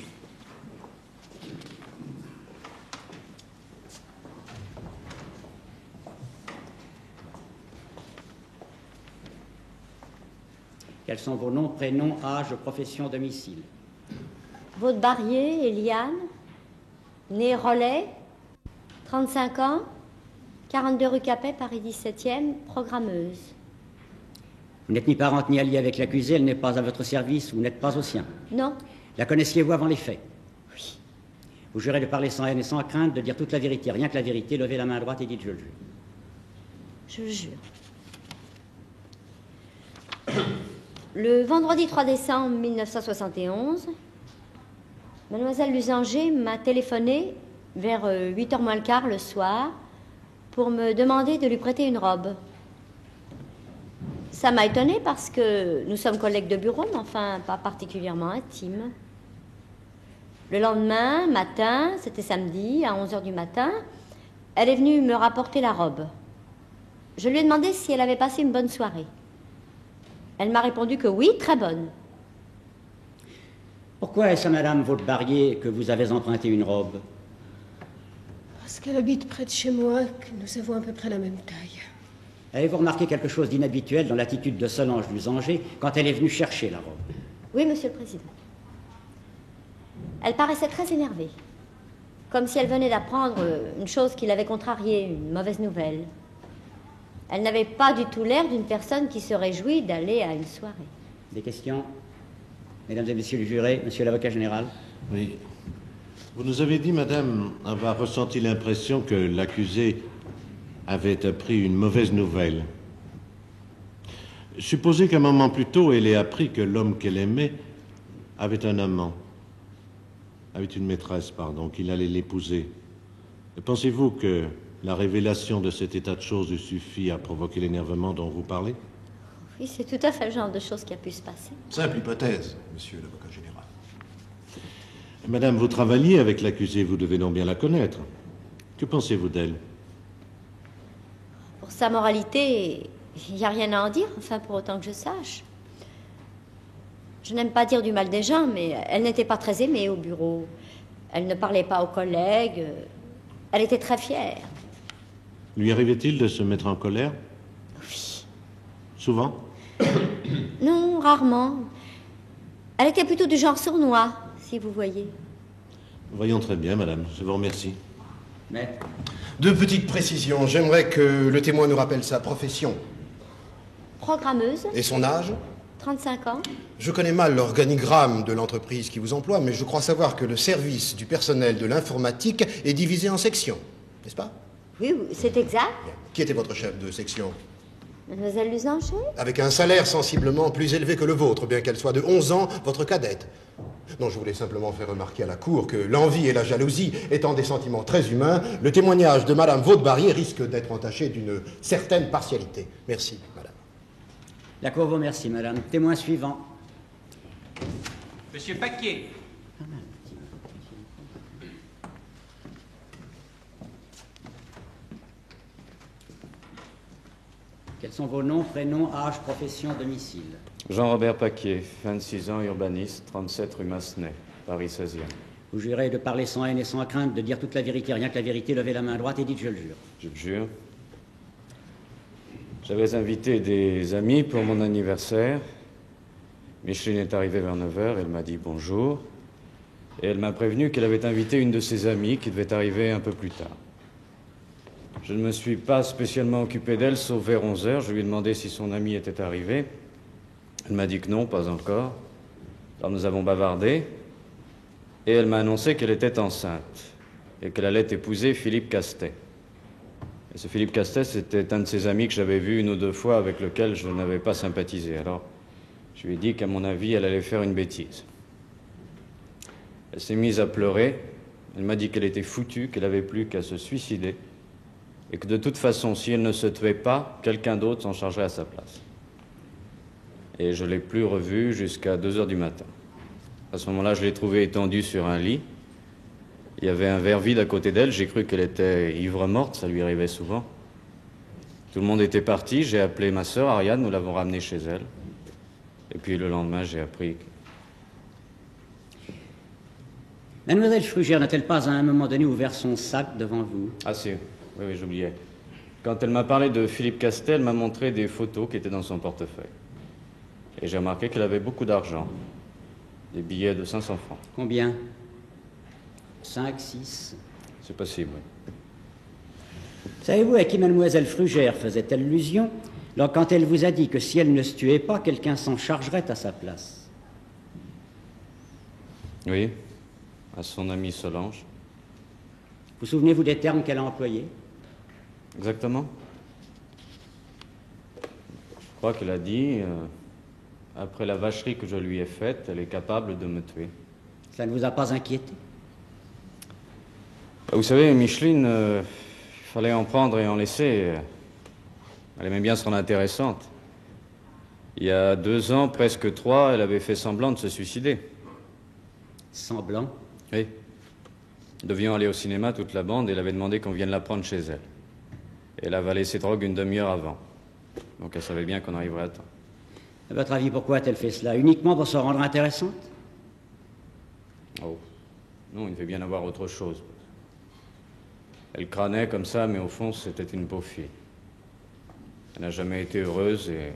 Quels sont vos noms, prénoms, âge, profession, domicile? Vaudevarier, Eliane, née Rollet, 35 ans, 42 rue Capet, Paris 17e, programmeuse. Vous n'êtes ni parente ni alliée avec l'accusée, elle n'est pas à votre service, vous n'êtes pas au sien. Non. La connaissiez-vous avant les faits? Oui. Vous jurez de parler sans haine et sans crainte, de dire toute la vérité, rien que la vérité, levez la main droite et dites je le jure. Je le jure. Le vendredi 3 décembre 1971, mademoiselle Lusanger m'a téléphoné vers 8h moins le quart le soir pour me demander de lui prêter une robe. Ça m'a étonnée parce que nous sommes collègues de bureau, mais enfin pas particulièrement intimes. Le lendemain matin, c'était samedi, à 11h du matin, elle est venue me rapporter la robe. Je lui ai demandé si elle avait passé une bonne soirée. Elle m'a répondu que oui, très bonne. Pourquoi est-ce à madame Vaudevarier que vous avez emprunté une robe? Parce qu'elle habite près de chez moi, que nous avons à peu près la même taille. Avez-vous remarqué quelque chose d'inhabituel dans l'attitude de Solange Lusanger quand elle est venue chercher la robe? Oui, monsieur le président. Elle paraissait très énervée, comme si elle venait d'apprendre une chose qui l'avait contrariée, une mauvaise nouvelle. Elle n'avait pas du tout l'air d'une personne qui se réjouit d'aller à une soirée. Des questions? Mesdames et messieurs les jurés, monsieur l'avocat général. Oui. Vous nous avez dit, madame, avoir ressenti l'impression que l'accusée avait appris une mauvaise nouvelle. Supposez qu'un moment plus tôt, elle ait appris que l'homme qu'elle aimait avait un amant, avait une maîtresse, pardon, qu'il allait l'épouser. Pensez-vous que la révélation de cet état de choses suffit à provoquer l'énervement dont vous parlez? Oui, c'est tout à fait le genre de choses qui a pu se passer. Simple hypothèse, monsieur l'avocat général. Madame, vous travailliez avec l'accusée, vous devez donc bien la connaître. Que pensez-vous d'elle? Pour sa moralité, il n'y a rien à en dire, enfin, pour autant que je sache. Je n'aime pas dire du mal des gens, mais elle n'était pas très aimée au bureau. Elle ne parlait pas aux collègues. Elle était très fière. Lui arrivait-il de se mettre en colère? Oui. Souvent? Non, rarement. Elle était plutôt du genre sournois, si vous voyez. Voyons très bien, madame. Je vous remercie. Mais... Deux petites précisions. J'aimerais que le témoin nous rappelle sa profession. Programmeuse. Et son âge? 35 ans. Je connais mal l'organigramme de l'entreprise qui vous emploie, mais je crois savoir que le service du personnel de l'informatique est divisé en sections, n'est-ce pas? Oui, c'est exact. Qui était votre chef de section? Mademoiselle Lusanger. Avec un salaire sensiblement plus élevé que le vôtre, bien qu'elle soit de 11 ans, votre cadette. Non, je voulais simplement faire remarquer à la Cour que l'envie et la jalousie étant des sentiments très humains, le témoignage de Madame Vaudebarrier risque d'être entaché d'une certaine partialité. Merci, Madame. La Cour vous remercie, Madame. Témoin suivant. Monsieur Paquier. Quels sont vos noms, prénoms, âge, profession, domicile? Jean-Robert Paquier, 26 ans, urbaniste, 37 rue Massenet, Paris 16e. Vous jurez de parler sans haine et sans crainte, de dire toute la vérité, rien que la vérité, levez la main droite et dites « je le jure ». Je le jure. J'avais invité des amis pour mon anniversaire. Micheline est arrivée vers 9h, elle m'a dit bonjour. Et elle m'a prévenu qu'elle avait invité une de ses amies qui devait arriver un peu plus tard. Je ne me suis pas spécialement occupé d'elle, sauf vers 11h. Je lui ai demandé si son amie était arrivée. Elle m'a dit que non, pas encore. Alors nous avons bavardé. Et elle m'a annoncé qu'elle était enceinte et qu'elle allait épouser Philippe Castet. Et ce Philippe Castet, c'était un de ses amis que j'avais vu une ou deux fois, avec lequel je n'avais pas sympathisé. Alors, je lui ai dit qu'à mon avis, elle allait faire une bêtise. Elle s'est mise à pleurer. Elle m'a dit qu'elle était foutue, qu'elle n'avait plus qu'à se suicider. Et que de toute façon, si elle ne se tuait pas, quelqu'un d'autre s'en chargerait à sa place. Et je ne l'ai plus revue jusqu'à 2h du matin. À ce moment-là, je l'ai trouvée étendue sur un lit. Il y avait un verre vide à côté d'elle. J'ai cru qu'elle était ivre-morte, ça lui arrivait souvent. Tout le monde était parti. J'ai appelé ma sœur, Ariane, nous l'avons ramenée chez elle. Et puis le lendemain, j'ai appris que... Mademoiselle Frugère n'a-t-elle pas à un moment donné ouvert son sac devant vous? Ah si, oui, j'oubliais. Quand elle m'a parlé de Philippe Castet, elle m'a montré des photos qui étaient dans son portefeuille. Et j'ai remarqué qu'elle avait beaucoup d'argent. Des billets de 500 francs. Combien? 5, 6? C'est possible, oui. Savez-vous à qui mademoiselle Frugère faisait allusion quand elle vous a dit que si elle ne se tuait pas, quelqu'un s'en chargerait à sa place? Oui, à son amie Solange. Vous souvenez-vous des termes qu'elle a employés? Exactement. Je crois qu'elle a dit, après la vacherie que je lui ai faite, elle est capable de me tuer. Ça ne vous a pas inquiété? Vous savez, Micheline, il fallait en prendre et en laisser. Elle aimait bien se rendre intéressante. Il y a 2 ans, presque 3, elle avait fait semblant de se suicider. Semblant? Oui. Nous devions aller au cinéma, toute la bande, et elle avait demandé qu'on vienne la prendre chez elle. Et elle avalé ses drogues une demi-heure avant. Donc elle savait bien qu'on arriverait à temps. À votre avis, pourquoi a-t-elle fait cela? Uniquement pour se rendre intéressante? Oh. Non, il devait bien avoir autre chose. Elle crânait comme ça, mais au fond, c'était une pauvre fille. Elle n'a jamais été heureuse et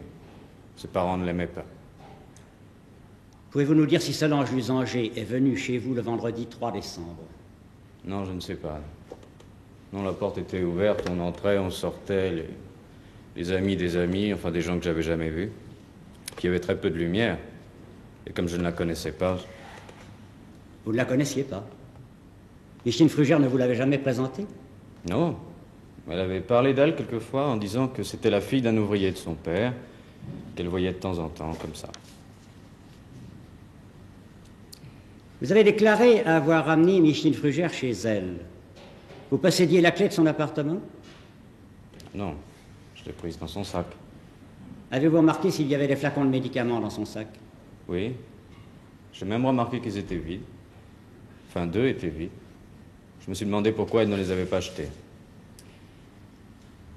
ses parents ne l'aimaient pas. Pouvez-vous nous dire si Solange Lusanger est venue chez vous le vendredi 3 décembre? Non, je ne sais pas. Non, la porte était ouverte, on entrait, on sortait, les amis des amis, enfin des gens que j'avais jamais vus. Puis il y avait très peu de lumière. Et comme je ne la connaissais pas... Vous ne la connaissiez pas? Micheline Frugère ne vous l'avait jamais présentée? Non. Elle avait parlé d'elle quelquefois en disant que c'était la fille d'un ouvrier de son père, qu'elle voyait de temps en temps, comme ça. Vous avez déclaré avoir ramené Micheline Frugère chez elle. Vous possédiez la clé de son appartement? Non, je l'ai prise dans son sac. Avez-vous remarqué s'il y avait des flacons de médicaments dans son sac? Oui. J'ai même remarqué qu'ils étaient vides. Enfin, 2 étaient vides. Je me suis demandé pourquoi elle ne les avait pas achetés.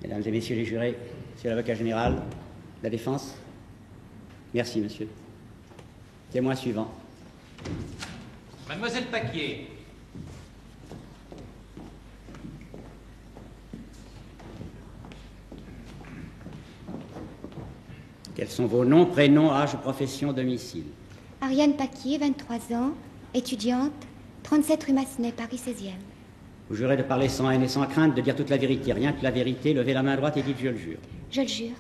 Mesdames et messieurs les jurés, monsieur l'avocat général, la défense. Merci, monsieur. Témoin suivant. Mademoiselle Paquier. Quels sont vos noms, prénoms, âge, profession, domicile? Ariane Paquier, 23 ans, étudiante, 37 rue Massenet, Paris 16e. Vous jurez de parler sans haine et sans crainte, de dire toute la vérité, rien que la vérité, levez la main droite et dites je le jure. Je le jure.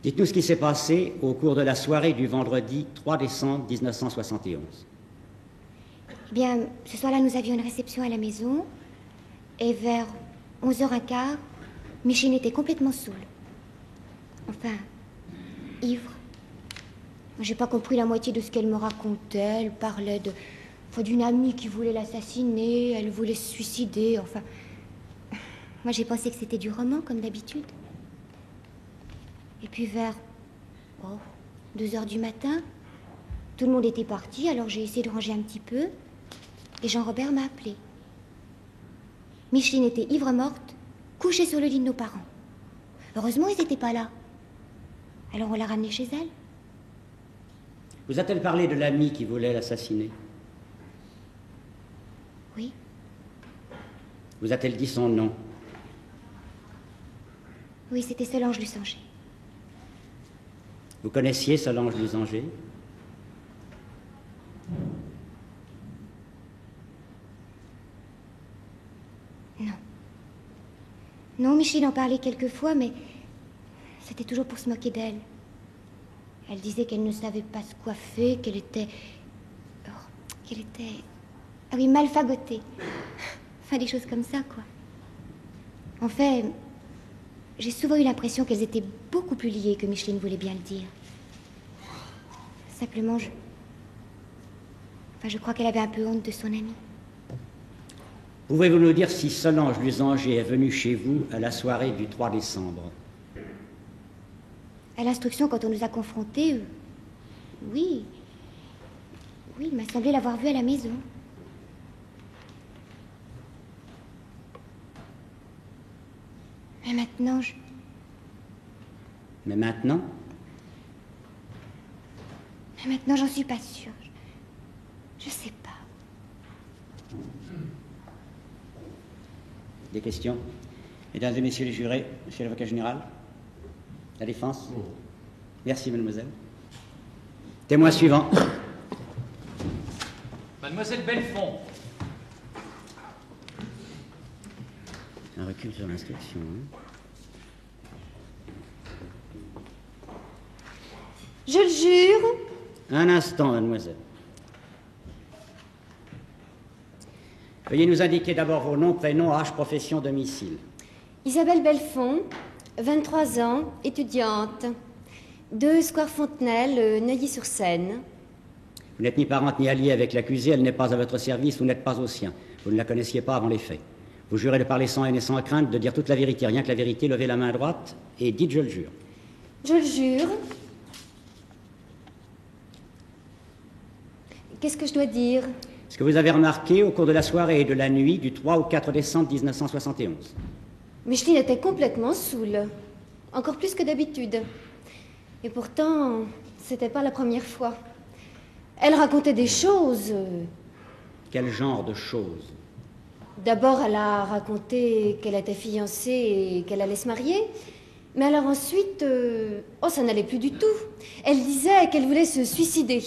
Dites-nous ce qui s'est passé au cours de la soirée du vendredi 3 décembre 1971. Eh bien, ce soir-là, nous avions une réception à la maison, et vers 11h15, Micheline était complètement saoule. Enfin, ivre. J'ai pas compris la moitié de ce qu'elle me racontait. Elle parlait d'une amie qui voulait l'assassiner, elle voulait se suicider, enfin... Moi, j'ai pensé que c'était du roman, comme d'habitude. Et puis vers 2h du matin, tout le monde était parti, alors j'ai essayé de ranger un petit peu, et Jean-Robert m'a appelé. Micheline était ivre-morte, couchée sur le lit de nos parents. Heureusement, ils n'étaient pas là. Alors on l'a ramenée chez elle. Vous a-t-elle parlé de l'ami qui voulait l'assassiner? Oui. Vous a-t-elle dit son nom? Oui, c'était Solange Lusanger. Vous connaissiez Solange Lusanger? Non. Non, Micheline en parlait quelquefois, mais c'était toujours pour se moquer d'elle. Elle disait qu'elle ne savait pas se coiffer, qu'elle était... Ah oui, mal fagotée. Enfin, des choses comme ça, quoi. En fait, j'ai souvent eu l'impression qu'elles étaient beaucoup plus liées que Micheline voulait bien le dire. Simplement, je crois qu'elle avait un peu honte de son amie. Pouvez-vous nous dire si Solange Lusanger est venue chez vous à la soirée du 3 décembre? À l'instruction, quand on nous a confrontés, oui. Oui, il m'a semblé l'avoir vue à la maison. Mais maintenant, Mais maintenant? Mais maintenant, j'en suis pas sûre. Je sais pas. Des questions? Mesdames et messieurs les jurés, monsieur l'avocat général, la défense? Merci, mademoiselle. Témoin suivant. Mademoiselle Bellefond. Un recul sur l'instruction. Je le jure. Un instant, mademoiselle. Veuillez nous indiquer d'abord vos noms, prénoms, âge, profession, domicile. Isabelle Bellefond, 23 ans, étudiante. 2 Square Fontenelle, Neuilly-sur-Seine. Vous n'êtes ni parente ni alliée avec l'accusée, elle n'est pas à votre service, vous n'êtes pas au sien. Vous ne la connaissiez pas avant les faits. Vous jurez de parler sans haine et sans crainte, de dire toute la vérité, rien que la vérité, levez la main droite et dites je le jure. Je le jure. Qu'est-ce que je dois dire? Ce que vous avez remarqué au cours de la soirée et de la nuit du 3 au 4 décembre 1971. Micheline était complètement saoule. Encore plus que d'habitude. Et pourtant, c'était pas la première fois. Elle racontait des choses. Quel genre de choses? D'abord, elle a raconté qu'elle était fiancée et qu'elle allait se marier. Mais alors ensuite, ça n'allait plus du tout. Elle disait qu'elle voulait se suicider.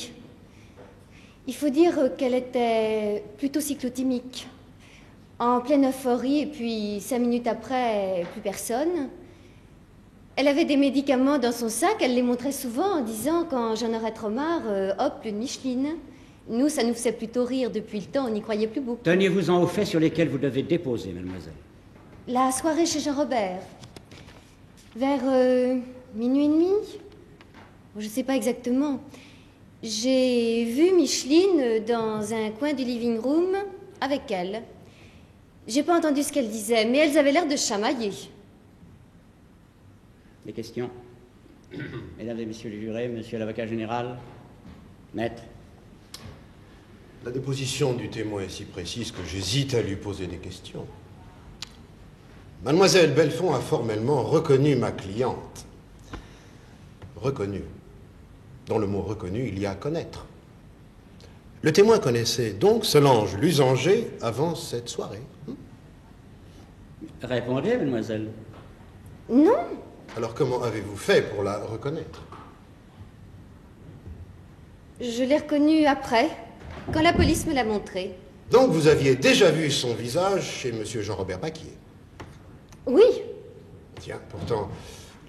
Il faut dire qu'elle était plutôt cyclotimique. En pleine euphorie, et puis 5 minutes après, plus personne. Elle avait des médicaments dans son sac, elle les montrait souvent en disant « Quand j'en aurais trop marre, hop, une Micheline ». Nous, ça nous faisait plutôt rire depuis le temps, on n'y croyait plus beaucoup. Tenez-vous-en aux faits sur lesquels vous devez déposer, mademoiselle. La soirée chez Jean-Robert. Vers minuit et demi. Je ne sais pas exactement. J'ai vu Micheline dans un coin du living room avec elle. J'ai pas entendu ce qu'elle disait, mais elles avaient l'air de chamailler. Des questions? Mesdames et messieurs les jurés, monsieur l'avocat général, maître. La déposition du témoin est si précise que j'hésite à lui poser des questions. Mademoiselle Belfond a formellement reconnu ma cliente. Reconnu. Dans le mot reconnu, il y a connaître. Le témoin connaissait donc Solange Lusanger avant cette soirée. Répondez, mademoiselle. Non. Alors comment avez-vous fait pour la reconnaître? Je l'ai reconnue après, quand la police me l'a montrée. Donc vous aviez déjà vu son visage chez monsieur Jean-Robert Paquier? Oui. Tiens, pourtant,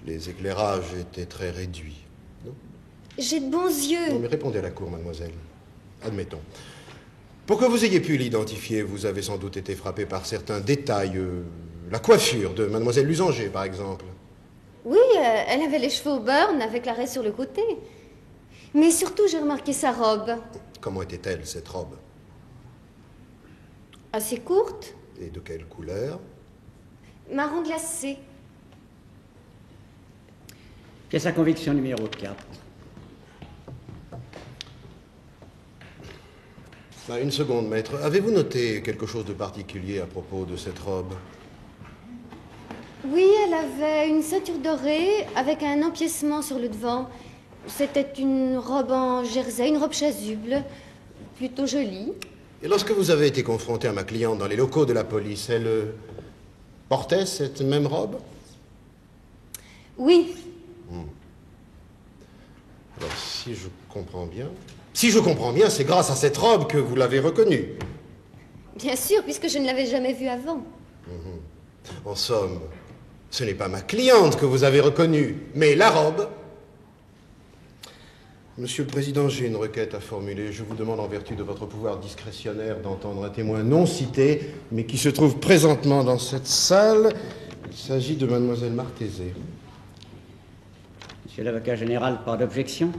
les éclairages étaient très réduits. J'ai de bons yeux. Non, mais répondez à la cour, mademoiselle. Admettons. Pour que vous ayez pu l'identifier, vous avez sans doute été frappé par certains détails. La coiffure de mademoiselle Lusanger, par exemple. Oui, elle avait les cheveux au burn avec l'arrêt sur le côté. Mais surtout, j'ai remarqué sa robe. Comment était-elle, cette robe? Assez courte. Et de quelle couleur? Marron glacé. Pièce à conviction numéro 4. Une seconde, maître. Avez-vous noté quelque chose de particulier à propos de cette robe? Oui, elle avait une ceinture dorée avec un empiècement sur le devant. C'était une robe en jersey, une robe chasuble, plutôt jolie. Et lorsque vous avez été confronté à ma cliente dans les locaux de la police, elle portait cette même robe? Oui. Alors, si je comprends bien, c'est grâce à cette robe que vous l'avez reconnue. Bien sûr, puisque je ne l'avais jamais vue avant. En somme, ce n'est pas ma cliente que vous avez reconnue, mais la robe. Monsieur le Président, j'ai une requête à formuler. Je vous demande en vertu de votre pouvoir discrétionnaire d'entendre un témoin non cité, mais qui se trouve présentement dans cette salle. Il s'agit de mademoiselle Marthésé. Monsieur l'avocat général, pas d'objection?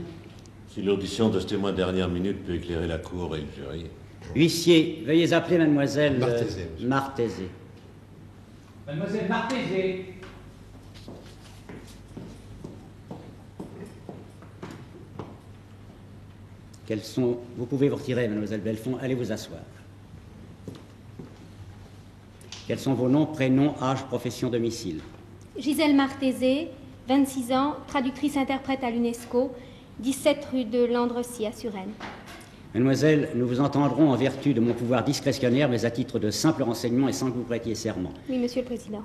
Si l'audition de ce témoin de dernière minute peut éclairer la cour et le jury. Huissier, veuillez appeler mademoiselle Marthésé, monsieur. Marthésé. Mademoiselle Marthésé. Vous pouvez vous retirer, mademoiselle Belfond. Allez vous asseoir. Quels sont vos noms, prénoms, âge, profession, domicile? Gisèle Marthésé, 26 ans, traductrice-interprète à l'UNESCO, 17 rue de Landrecy à Suresnes. Mademoiselle, nous vous entendrons en vertu de mon pouvoir discrétionnaire, mais à titre de simple renseignement et sans que vous prêtiez serment. Oui, monsieur le Président.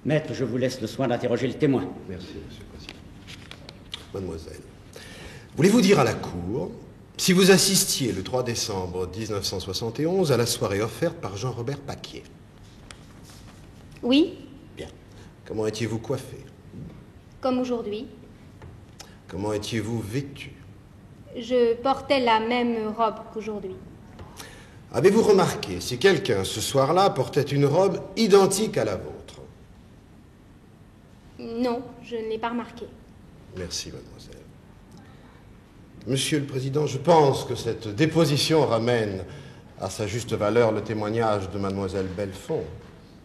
Maître, je vous laisse le soin d'interroger le témoin. Merci, monsieur le Président. Mademoiselle, voulez-vous dire à la cour si vous assistiez le 3 décembre 1971 à la soirée offerte par Jean-Robert Paquier? Oui. Bien. Comment étiez-vous coiffé? Comme aujourd'hui. Comment étiez-vous vêtu? Je portais la même robe qu'aujourd'hui. Avez-vous remarqué si quelqu'un ce soir-là portait une robe identique à la vôtre? Non, je ne l'ai pas remarqué. Merci, mademoiselle. Monsieur le Président, je pense que cette déposition ramène à sa juste valeur le témoignage de mademoiselle Belfond,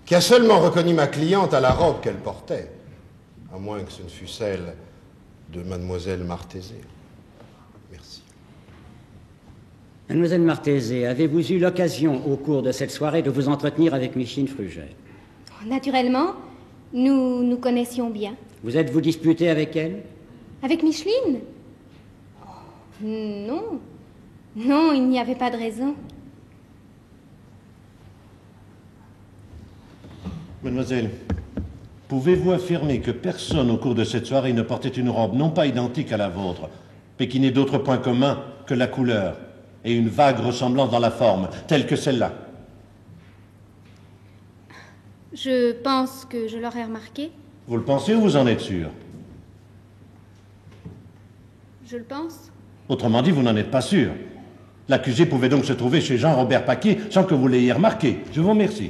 qui a seulement reconnu ma cliente à la robe qu'elle portait, à moins que ce ne fût celle de mademoiselle Marthésé. Merci. Mademoiselle Marthésé, avez-vous eu l'occasion au cours de cette soirée de vous entretenir avec Micheline Frugère? Naturellement, nous nous connaissions bien. Vous êtes-vous disputé avec elle? Avec Micheline? Non. Non, il n'y avait pas de raison. Mademoiselle, pouvez-vous affirmer que personne au cours de cette soirée ne portait une robe non pas identique à la vôtre, mais qui n'ait d'autre point commun que la couleur et une vague ressemblance dans la forme, telle que celle-là? Je pense que je l'aurais remarqué. Vous le pensez ou vous en êtes sûr? Je le pense. Autrement dit, vous n'en êtes pas sûr. L'accusé pouvait donc se trouver chez Jean-Robert Paquier sans que vous l'ayez remarqué. Je vous remercie.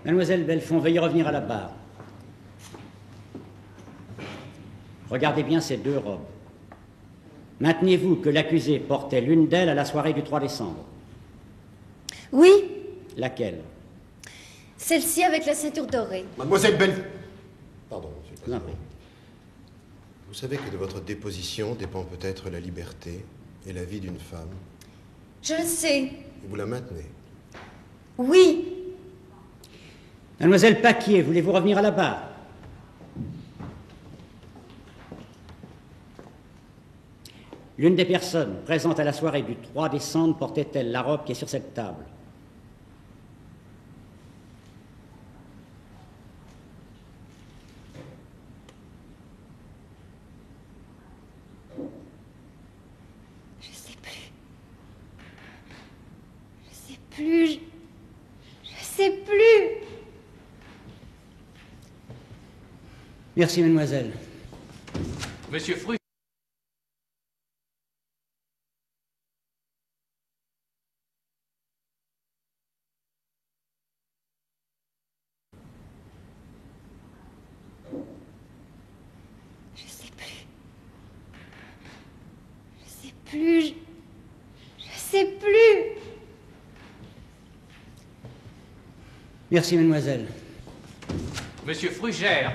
Mademoiselle Belfond, veuillez revenir à la barre. Regardez bien ces deux robes. Maintenez-vous que l'accusé portait l'une d'elles à la soirée du 3 décembre? Oui. Laquelle? Celle-ci avec la ceinture dorée. Mademoiselle Belfond. Pardon, monsieur le Président. Vous savez que de votre déposition dépend peut-être la liberté et la vie d'une femme. Je le sais. Vous la maintenez? Oui. Mademoiselle Paquier, voulez-vous revenir à la barre? L'une des personnes présentes à la soirée du 3 décembre portait-elle la robe qui est sur cette table? Je sais plus. Je sais plus. Merci, mademoiselle. Monsieur Fru. Je sais plus. Merci, mademoiselle. Monsieur Frugère.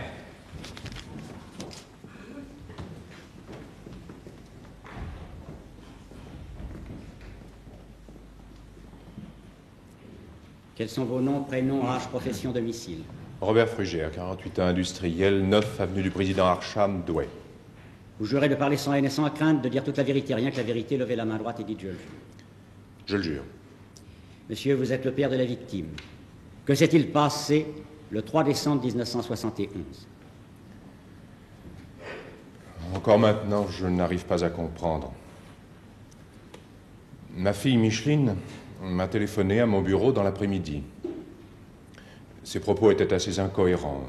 Quels sont vos noms, prénoms, âge, profession, domicile? Robert Frugère, 48 ans industriel, 9 avenue du Président Archam, Douai. Vous jurez de parler sans haine et sans crainte, de dire toute la vérité, rien que la vérité, levez la main droite et dites je le jure. Je le jure. Monsieur, vous êtes le père de la victime. Que s'est-il passé le 3 décembre 1971? Encore maintenant, je n'arrive pas à comprendre. Ma fille Micheline m'a téléphoné à mon bureau dans l'après-midi. Ses propos étaient assez incohérents.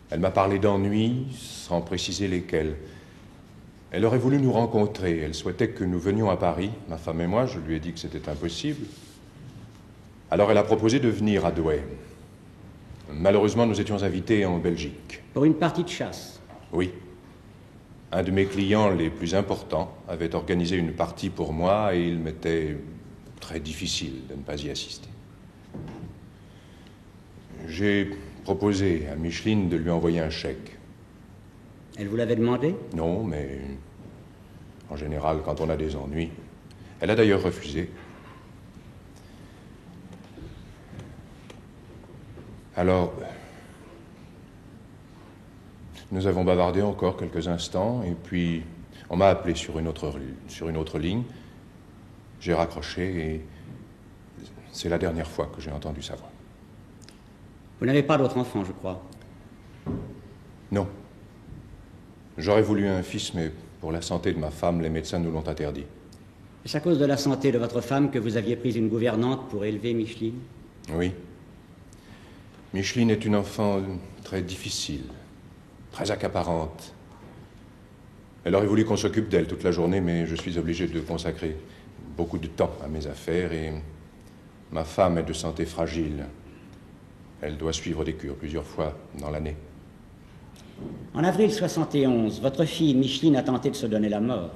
Elle m'a parlé d'ennuis, sans préciser lesquels. Elle aurait voulu nous rencontrer. Elle souhaitait que nous venions à Paris, ma femme et moi. Je lui ai dit que c'était impossible. Alors elle a proposé de venir à Douai. Malheureusement, nous étions invités en Belgique. Pour une partie de chasse? Oui. Un de mes clients les plus importants avait organisé une partie pour moi et il m'était très difficile de ne pas y assister. J'ai proposé à Micheline de lui envoyer un chèque. Elle vous l'avait demandé? Non, mais en général, quand on a des ennuis. Elle a d'ailleurs refusé. Alors, nous avons bavardé encore quelques instants, et puis on m'a appelé sur une autre ligne. J'ai raccroché, et c'est la dernière fois que j'ai entendu sa voix. Vous n'avez pas d'autre enfant, je crois? Non. J'aurais voulu un fils, mais pour la santé de ma femme, les médecins nous l'ont interdit. Est-ce à cause de la santé de votre femme que vous aviez pris une gouvernante pour élever Micheline? Oui. Micheline est une enfant très difficile, très accaparante. Elle aurait voulu qu'on s'occupe d'elle toute la journée, mais je suis obligé de consacrer beaucoup de temps à mes affaires et ma femme est de santé fragile. Elle doit suivre des cures plusieurs fois dans l'année. En avril 71, votre fille Micheline a tenté de se donner la mort.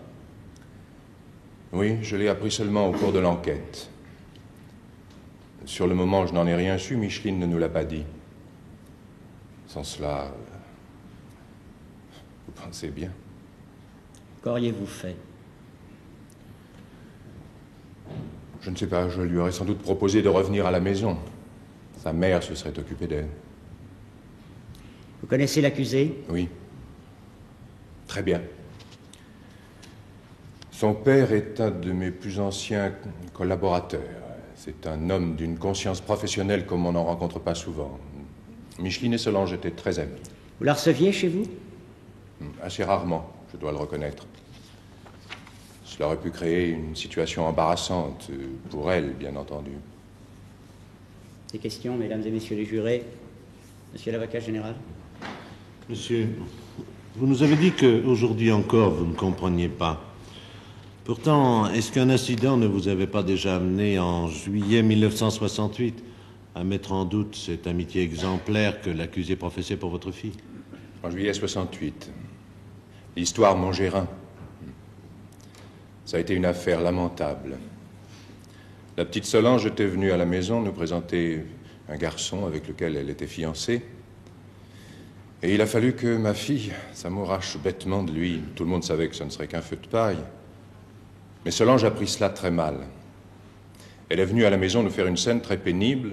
Oui, je l'ai appris seulement au cours de l'enquête. Sur le moment, je n'en ai rien su. Micheline ne nous l'a pas dit. Sans cela, vous pensez bien. Qu'auriez-vous fait? Je ne sais pas, je lui aurais sans doute proposé de revenir à la maison. Sa mère se serait occupée d'elle. Vous connaissez l'accusé? Oui. Très bien. Son père est un de mes plus anciens collaborateurs. C'est un homme d'une conscience professionnelle comme on n'en rencontre pas souvent. Micheline et Solange étaient très amis. Vous la receviez chez vous? Assez rarement, je dois le reconnaître. Cela aurait pu créer une situation embarrassante, pour elle, bien entendu. Des questions, mesdames et messieurs les jurés? Monsieur l'avocat général? Monsieur, vous nous avez dit qu'aujourd'hui encore, vous ne compreniez pas. Pourtant, est-ce qu'un incident ne vous avait pas déjà amené en juillet 1968 à mettre en doute cette amitié exemplaire que l'accusé professait pour votre fille? En juillet 68, l'histoire Montgérin. Ça a été une affaire lamentable. La petite Solange était venue à la maison nous présenter un garçon avec lequel elle était fiancée. Et il a fallu que ma fille s'amourache bêtement de lui. Tout le monde savait que ce ne serait qu'un feu de paille. Mais Solange a pris cela très mal. Elle est venue à la maison nous faire une scène très pénible.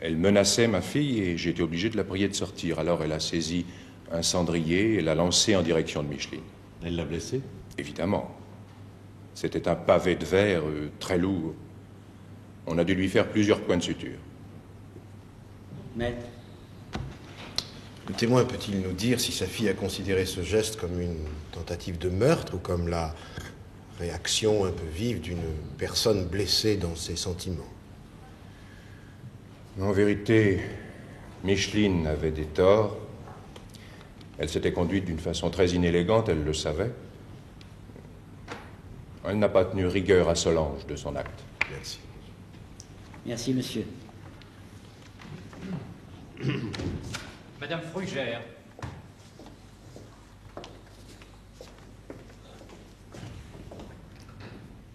Elle menaçait ma fille et j'ai été obligé de la prier de sortir. Alors elle a saisi un cendrier et l'a lancé en direction de Micheline. Elle l'a blessée? Évidemment. C'était un pavé de verre très lourd. On a dû lui faire plusieurs points de suture. Maître. Le témoin peut-il nous dire si sa fille a considéré ce geste comme une tentative de meurtre ou comme la réaction un peu vive d'une personne blessée dans ses sentiments? En vérité, Micheline avait des torts. Elle s'était conduite d'une façon très inélégante, elle le savait. Elle n'a pas tenu rigueur à Solange de son acte. Merci. Merci, monsieur. Madame Frugère.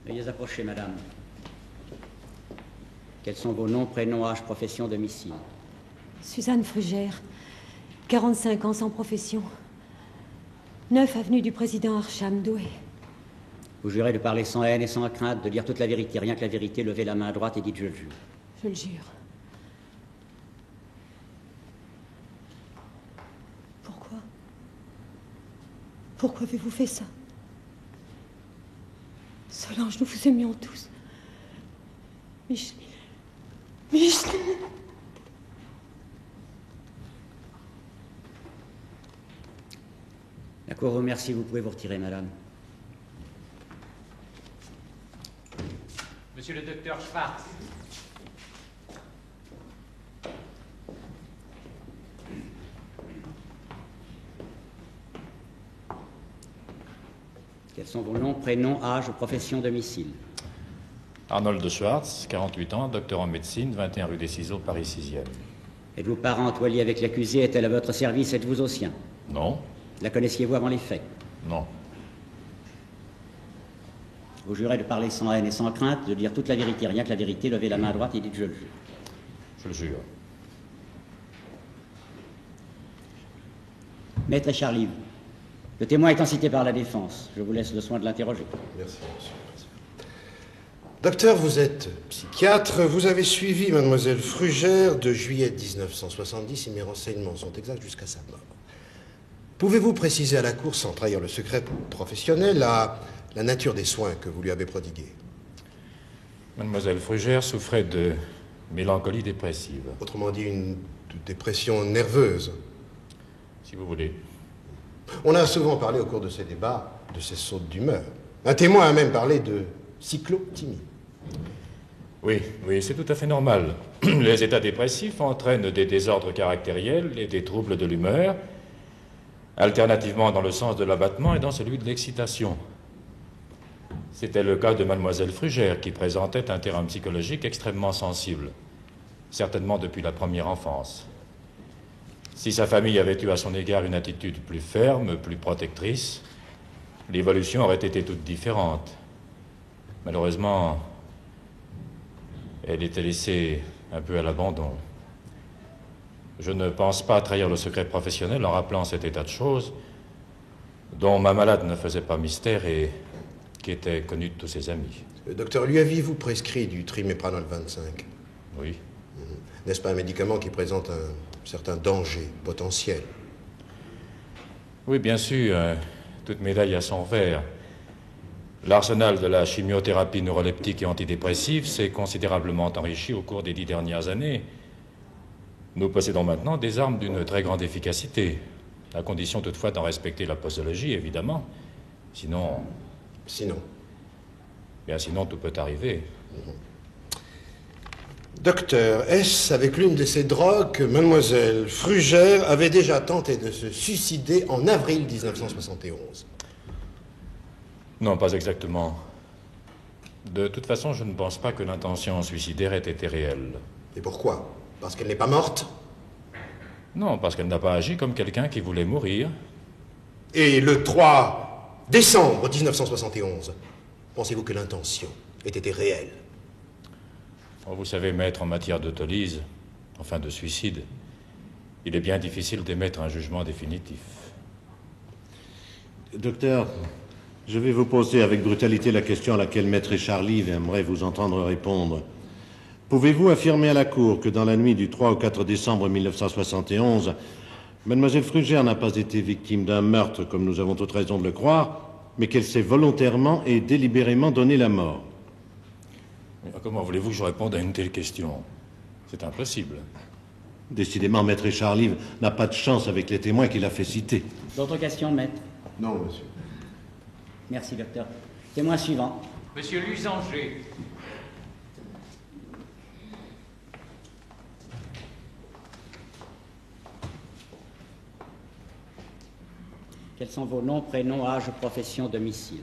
Veuillez approcher, madame. Quels sont vos noms, prénoms, âge, profession, domicile? Suzanne Frugère, 45 ans sans profession. 9 avenue du Président Archam, Douai. Vous jurez de parler sans haine et sans crainte, de dire toute la vérité, rien que la vérité, levez la main droite et dites « je le jure ». Je le jure. Pourquoi? Pourquoi avez-vous fait ça? Solange, nous vous aimions tous. Micheline. La Cour vous remercie, vous pouvez vous retirer, madame. Monsieur le docteur Schwartz. Quels sont vos noms, prénoms, âge, profession, domicile? Arnold de Schwartz, 48 ans, docteur en médecine, 21 rue des Ciseaux, Paris 6e. Êtes-vous parente ou alliée avec l'accusé? Est-elle à votre service? Êtes-vous au sien? Non. La connaissiez-vous avant les faits? Non. Vous jurez de parler sans haine et sans crainte, de dire toute la vérité, rien que la vérité, levez la main droite et dites « je le jure ». Je le jure. Maître Charlive, le témoin étant cité par la défense, je vous laisse le soin de l'interroger. Merci, monsieur. Docteur, vous êtes psychiatre. Vous avez suivi mademoiselle Frugère de juillet 1970, si mes renseignements sont exacts, jusqu'à sa mort. Pouvez-vous préciser à la Cour, sans trahir le secret professionnel, la nature des soins que vous lui avez prodigués? Mademoiselle Frugère souffrait de mélancolie dépressive. Autrement dit, une dépression nerveuse. Si vous voulez. On a souvent parlé au cours de ces débats de ces sautes d'humeur. Un témoin a même parlé de cyclothymie. Oui, c'est tout à fait normal. Les états dépressifs entraînent des désordres caractériels et des troubles de l'humeur, alternativement dans le sens de l'abattement et dans celui de l'excitation. C'était le cas de mademoiselle Frugère, qui présentait un terrain psychologique extrêmement sensible, certainement depuis la première enfance. Si sa famille avait eu à son égard une attitude plus ferme, plus protectrice, l'évolution aurait été toute différente. Malheureusement, elle était laissée un peu à l'abandon. Je ne pense pas trahir le secret professionnel en rappelant cet état de choses dont ma malade ne faisait pas mystère et qui était connu de tous ses amis. Docteur, lui aviez-vous prescrit du trimépranol 25? Oui. N'est-ce pas un médicament qui présente un certain danger potentiel? Oui, bien sûr. Toute médaille a son revers. L'arsenal de la chimiothérapie neuroleptique et antidépressive s'est considérablement enrichi au cours des 10 dernières années. Nous possédons maintenant des armes d'une très grande efficacité, à condition toutefois d'en respecter la posologie, évidemment. Sinon... Bien sinon, tout peut arriver. Docteur, est-ce avec l'une de ces drogues que mademoiselle Frugère avait déjà tenté de se suicider en avril 1971? Non, pas exactement. De toute façon, je ne pense pas que l'intention suicidaire ait été réelle. Et pourquoi? Parce qu'elle n'est pas morte? Non, parce qu'elle n'a pas agi comme quelqu'un qui voulait mourir. Et le 3 décembre 1971, pensez-vous que l'intention ait été réelle? Oh, vous savez, maître, en matière d'autolyse, enfin de suicide, il est bien difficile d'émettre un jugement définitif. Docteur, je vais vous poser avec brutalité la question à laquelle maître Charlive aimerait vous entendre répondre. Pouvez-vous affirmer à la Cour que dans la nuit du 3 au 4 décembre 1971, Mademoiselle Frugère n'a pas été victime d'un meurtre, comme nous avons toute raison de le croire, mais qu'elle s'est volontairement et délibérément donné la mort? Comment voulez-vous que je réponde à une telle question? C'est impossible. Décidément, Maître Richard Livre n'a pas de chance avec les témoins qu'il a fait citer. D'autres questions, maître? Non, monsieur. Merci, docteur. Témoin suivant. Monsieur Lusanger. Quels sont vos noms, prénoms, âge, profession, domicile?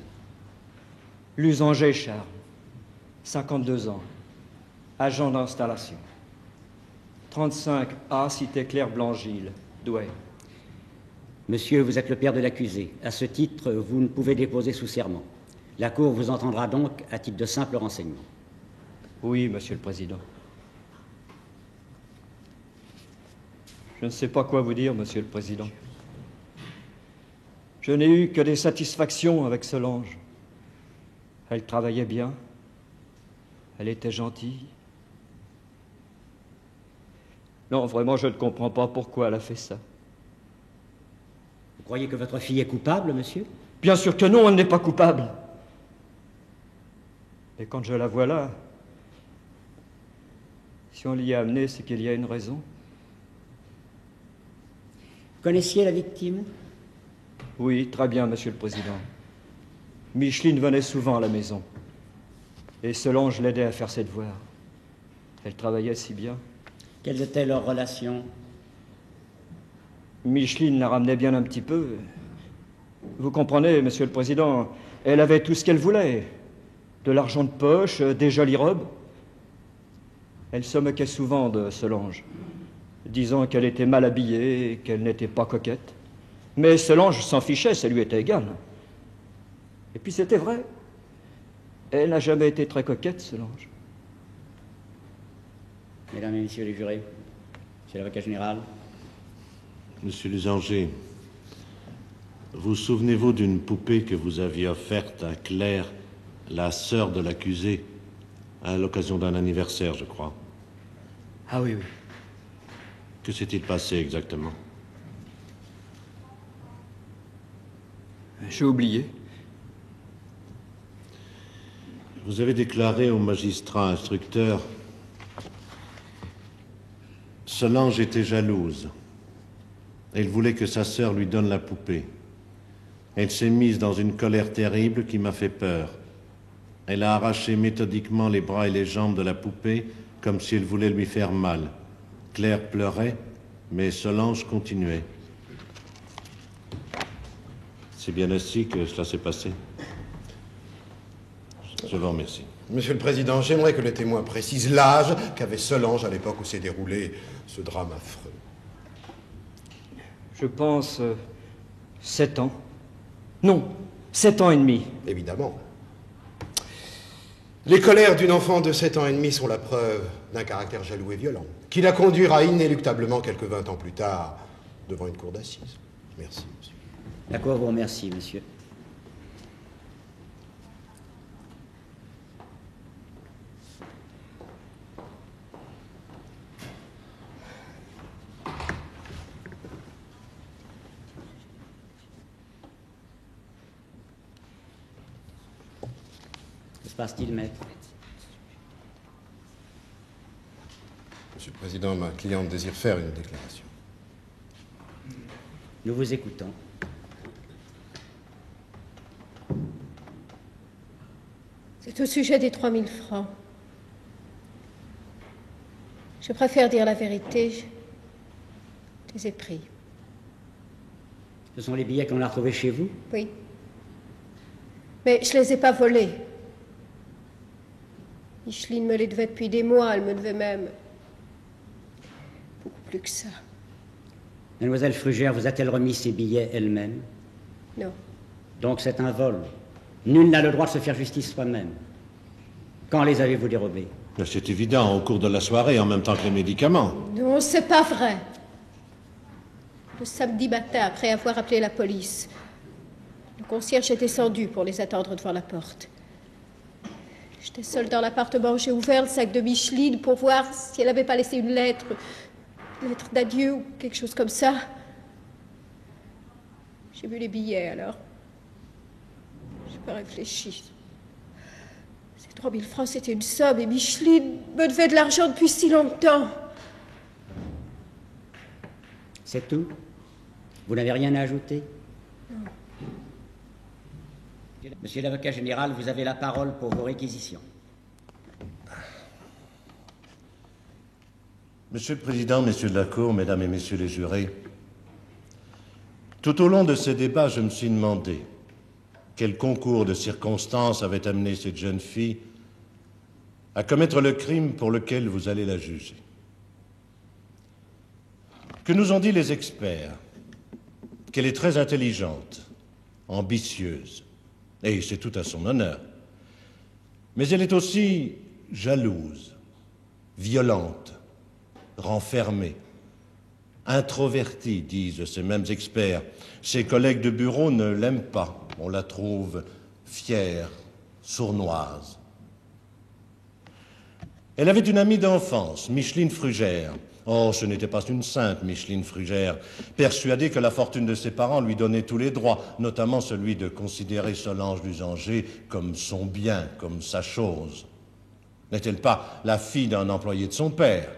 Lusanger Charles, 52 ans, agent d'installation. 35A, Cité Claire Blanchille, Douai. Monsieur, vous êtes le père de l'accusé. À ce titre, vous ne pouvez déposer sous serment. La Cour vous entendra donc à titre de simple renseignement. Oui, Monsieur le Président. Je ne sais pas quoi vous dire, Monsieur le Président. Je n'ai eu que des satisfactions avec Solange. Elle travaillait bien. Elle était gentille. Non, vraiment, je ne comprends pas pourquoi elle a fait ça. Vous croyez que votre fille est coupable, monsieur? Bien sûr que non, elle n'est pas coupable. Et quand je la vois là, si on l'y a amenée, c'est qu'il y a une raison. Connaissiez la victime? Oui, très bien, Monsieur le Président. Micheline venait souvent à la maison. Et Solange l'aidait à faire ses devoirs. Elle travaillait si bien. Quelles étaient leurs relations? Micheline la ramenait bien un petit peu. Vous comprenez, Monsieur le Président, elle avait tout ce qu'elle voulait. De l'argent de poche, des jolies robes. Elle se moquait souvent de Solange, disant qu'elle était mal habillée et qu'elle n'était pas coquette. Mais Solange s'en fichait, ça lui était égal. Et puis c'était vrai. Elle n'a jamais été très coquette, Solange. Mesdames et messieurs les jurés, monsieur l'avocat général. Monsieur Lusanger, vous souvenez-vous d'une poupée que vous aviez offerte à Claire, la sœur de l'accusé, à l'occasion d'un anniversaire, je crois? Ah oui, oui. Que s'est-il passé exactement? J'ai oublié. Vous avez déclaré au magistrat instructeur: Solange était jalouse. Elle voulait que sa sœur lui donne la poupée. Elle s'est mise dans une colère terrible qui m'a fait peur. Elle a arraché méthodiquement les bras et les jambes de la poupée comme si elle voulait lui faire mal. Claire pleurait, mais Solange continuait. C'est bien ainsi que cela s'est passé. Je vous remercie. Monsieur le Président, j'aimerais que les témoins précisent l'âge qu'avait Solange à l'époque où s'est déroulé ce drame affreux. Je pense 7 ans. Non, 7 ans et demi. Évidemment. Les colères d'une enfant de 7 ans et demi sont la preuve d'un caractère jaloux et violent, qui la conduira inéluctablement quelques 20 ans plus tard devant une cour d'assises. Merci, monsieur. La Cour vous remercie, monsieur. Que se passe-t-il, maître? Monsieur le Président, ma cliente désire faire une déclaration. Nous vous écoutons. C'est au sujet des 3000 francs. Je préfère dire la vérité. Je les ai pris. Ce sont les billets qu'on a retrouvés chez vous? Oui. Mais je les ai pas volés. Micheline me les devait depuis des mois. Elle me devait même beaucoup plus que ça. Mademoiselle Frugère vous a-t-elle remis ces billets elle-même? Non. Donc c'est un vol. Nul n'a le droit de se faire justice soi-même. Quand les avez-vous dérobés? C'est évident, au cours de la soirée, en même temps que les médicaments. Non, c'est pas vrai. Le samedi matin, après avoir appelé la police, le concierge est descendu pour les attendre devant la porte. J'étais seule dans l'appartement. J'ai ouvert le sac de Micheline pour voir si elle n'avait pas laissé une lettre d'adieu ou quelque chose comme ça. J'ai vu les billets alors. J'ai pas réfléchi. Ces 3000 francs, c'était une somme et Micheline me devait de l'argent depuis si longtemps. C'est tout? Vous n'avez rien à ajouter? Non. Monsieur l'avocat général, vous avez la parole pour vos réquisitions. Monsieur le Président, Messieurs de la Cour, Mesdames et Messieurs les jurés, tout au long de ces débats, je me suis demandé quel concours de circonstances avait amené cette jeune fille à commettre le crime pour lequel vous allez la juger. Que nous ont dit les experts? Qu'elle est très intelligente, ambitieuse, et c'est tout à son honneur. Mais elle est aussi jalouse, violente, renfermée, introvertie, disent ces mêmes experts. Ses collègues de bureau ne l'aiment pas. On la trouve fière, sournoise. Elle avait une amie d'enfance, Micheline Frugère. Oh, ce n'était pas une sainte, Micheline Frugère, persuadée que la fortune de ses parents lui donnait tous les droits, notamment celui de considérer Solange Lusanger comme son bien, comme sa chose. N'est-elle pas la fille d'un employé de son père?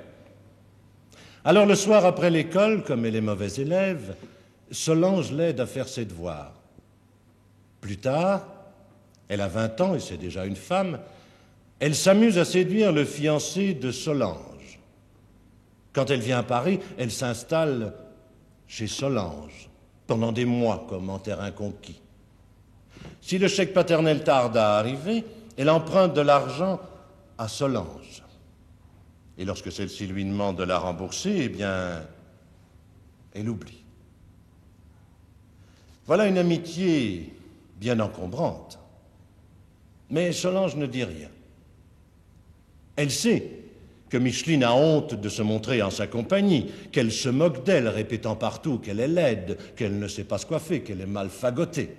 Alors le soir après l'école, comme elle est mauvaise élève, Solange l'aide à faire ses devoirs. Plus tard, elle a 20 ans et c'est déjà une femme, elle s'amuse à séduire le fiancé de Solange. Quand elle vient à Paris, elle s'installe chez Solange, pendant des mois comme en terrain conquis. Si le chèque paternel tarde à arriver, elle emprunte de l'argent à Solange. Et lorsque celle-ci lui demande de la rembourser, eh bien, elle oublie. Voilà une amitié bien encombrante. Mais Solange ne dit rien. Elle sait que Micheline a honte de se montrer en sa compagnie, qu'elle se moque d'elle, répétant partout qu'elle est laide, qu'elle ne sait pas se coiffer, qu'elle est mal fagotée.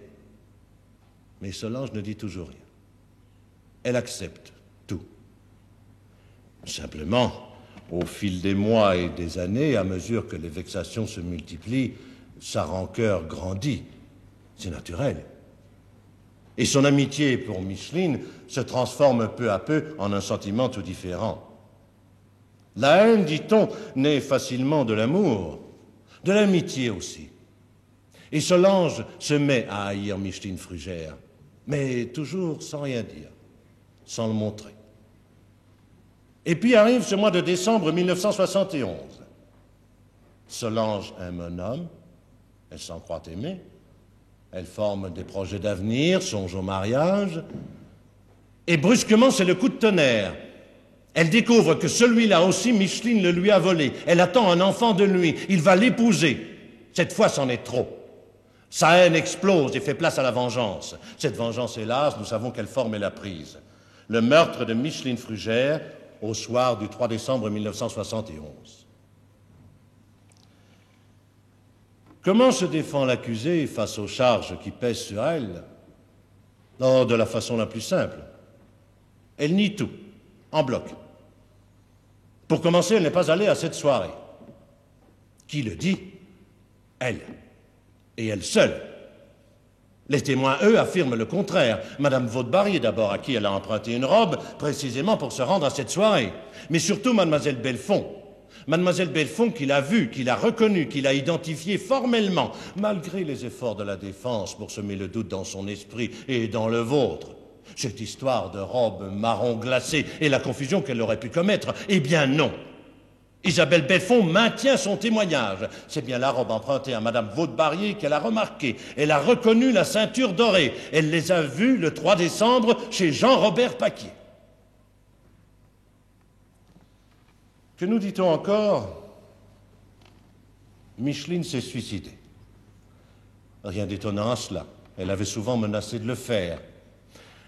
Mais Solange ne dit toujours rien. Elle accepte tout. Simplement, au fil des mois et des années, à mesure que les vexations se multiplient, sa rancœur grandit. C'est naturel. Et son amitié pour Micheline se transforme peu à peu en un sentiment tout différent. La haine, dit-on, naît facilement de l'amour, de l'amitié aussi. Et Solange se met à haïr Micheline Frugère, mais toujours sans rien dire, sans le montrer. Et puis arrive ce mois de décembre 1971. Solange aime un homme, elle s'en croit aimée, elle forme des projets d'avenir, songe au mariage, et brusquement c'est le coup de tonnerre. Elle découvre que celui-là aussi, Micheline le lui a volé. Elle attend un enfant de lui. Il va l'épouser. Cette fois, c'en est trop. Sa haine explose et fait place à la vengeance. Cette vengeance, hélas, nous savons quelle forme elle a prise. Le meurtre de Micheline Frugère au soir du 3 décembre 1971. Comment se défend l'accusée face aux charges qui pèsent sur elle? Non, de la façon la plus simple. Elle nie tout, en bloc. Pour commencer, elle n'est pas allée à cette soirée. Qui le dit? Elle. Et elle seule. Les témoins, eux, affirment le contraire. Madame Vaudebarier, d'abord, à qui elle a emprunté une robe, précisément pour se rendre à cette soirée. Mais surtout Mademoiselle Bellefond. Mademoiselle Bellefond qui l'a vue, qui l'a reconnue, qui l'a identifiée formellement, malgré les efforts de la défense pour semer le doute dans son esprit et dans le vôtre. Cette histoire de robe marron glacée et la confusion qu'elle aurait pu commettre, eh bien non. Isabelle Bellefond maintient son témoignage. C'est bien la robe empruntée à Madame Vaudebarier qu'elle a remarquée. Elle a reconnu la ceinture dorée. Elle les a vus le 3 décembre chez Jean-Robert Paquier. Que nous dit-on encore? Micheline s'est suicidée. Rien d'étonnant à cela. Elle avait souvent menacé de le faire.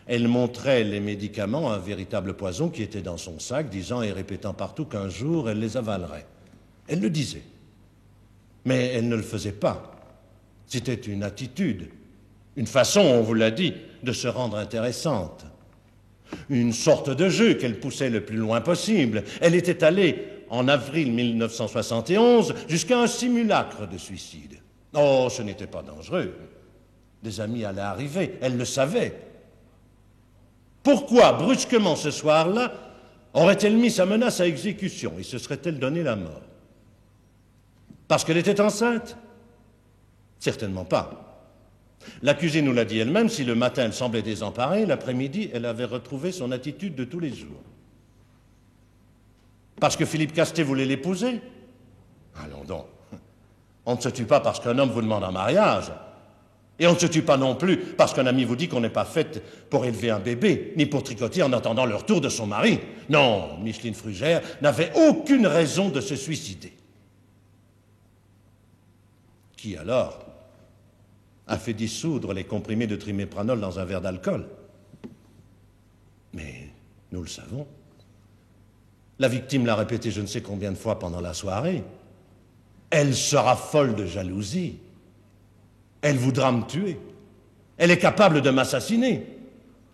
Elle montrait les médicaments, un véritable poison qui était dans son sac, disant et répétant partout qu'un jour elle les avalerait. Elle le disait. Mais elle ne le faisait pas. C'était une attitude, une façon, on vous l'a dit, de se rendre intéressante. une sorte de jeu qu'elle poussait le plus loin possible. Elle était allée, en avril 1971, jusqu'à un simulacre de suicide. Oh, ce n'était pas dangereux. Des amis allaient arriver, elle le savait. Pourquoi, brusquement ce soir-là, aurait-elle mis sa menace à exécution et se serait-elle donné la mort? Parce qu'elle était enceinte? Certainement pas. L'accusée nous l'a dit elle-même, si le matin elle semblait désemparée, l'après-midi elle avait retrouvé son attitude de tous les jours. Parce que Philippe Castet voulait l'épouser? Allons donc. On ne se tue pas parce qu'un homme vous demande un mariage. Et on ne se tue pas non plus parce qu'un ami vous dit qu'on n'est pas faite pour élever un bébé, ni pour tricoter en attendant le retour de son mari. Non, Micheline Frugère n'avait aucune raison de se suicider. Qui alors a fait dissoudre les comprimés de trimépranol dans un verre d'alcool? Mais nous le savons. La victime l'a répété je ne sais combien de fois pendant la soirée. Elle sera folle de jalousie. Elle voudra me tuer. Elle est capable de m'assassiner.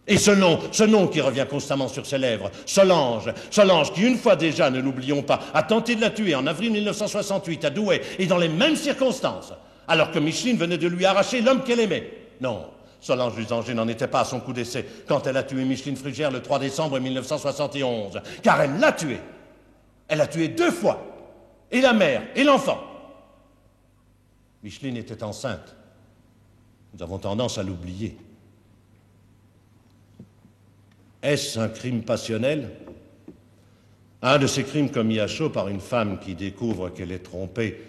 Et ce nom qui revient constamment sur ses lèvres, Solange, Solange qui, une fois déjà, ne l'oublions pas, a tenté de la tuer en avril 1968 à Douai, et dans les mêmes circonstances, alors que Micheline venait de lui arracher l'homme qu'elle aimait. Non, Solange Lusanger n'en était pas à son coup d'essai quand elle a tué Micheline Frugère le 3 décembre 1971, car elle l'a tué. Elle a tué 2 fois, et la mère, et l'enfant. Micheline était enceinte. Nous avons tendance à l'oublier. Est-ce un crime passionnel? Un de ces crimes commis à chaud par une femme qui découvre qu'elle est trompée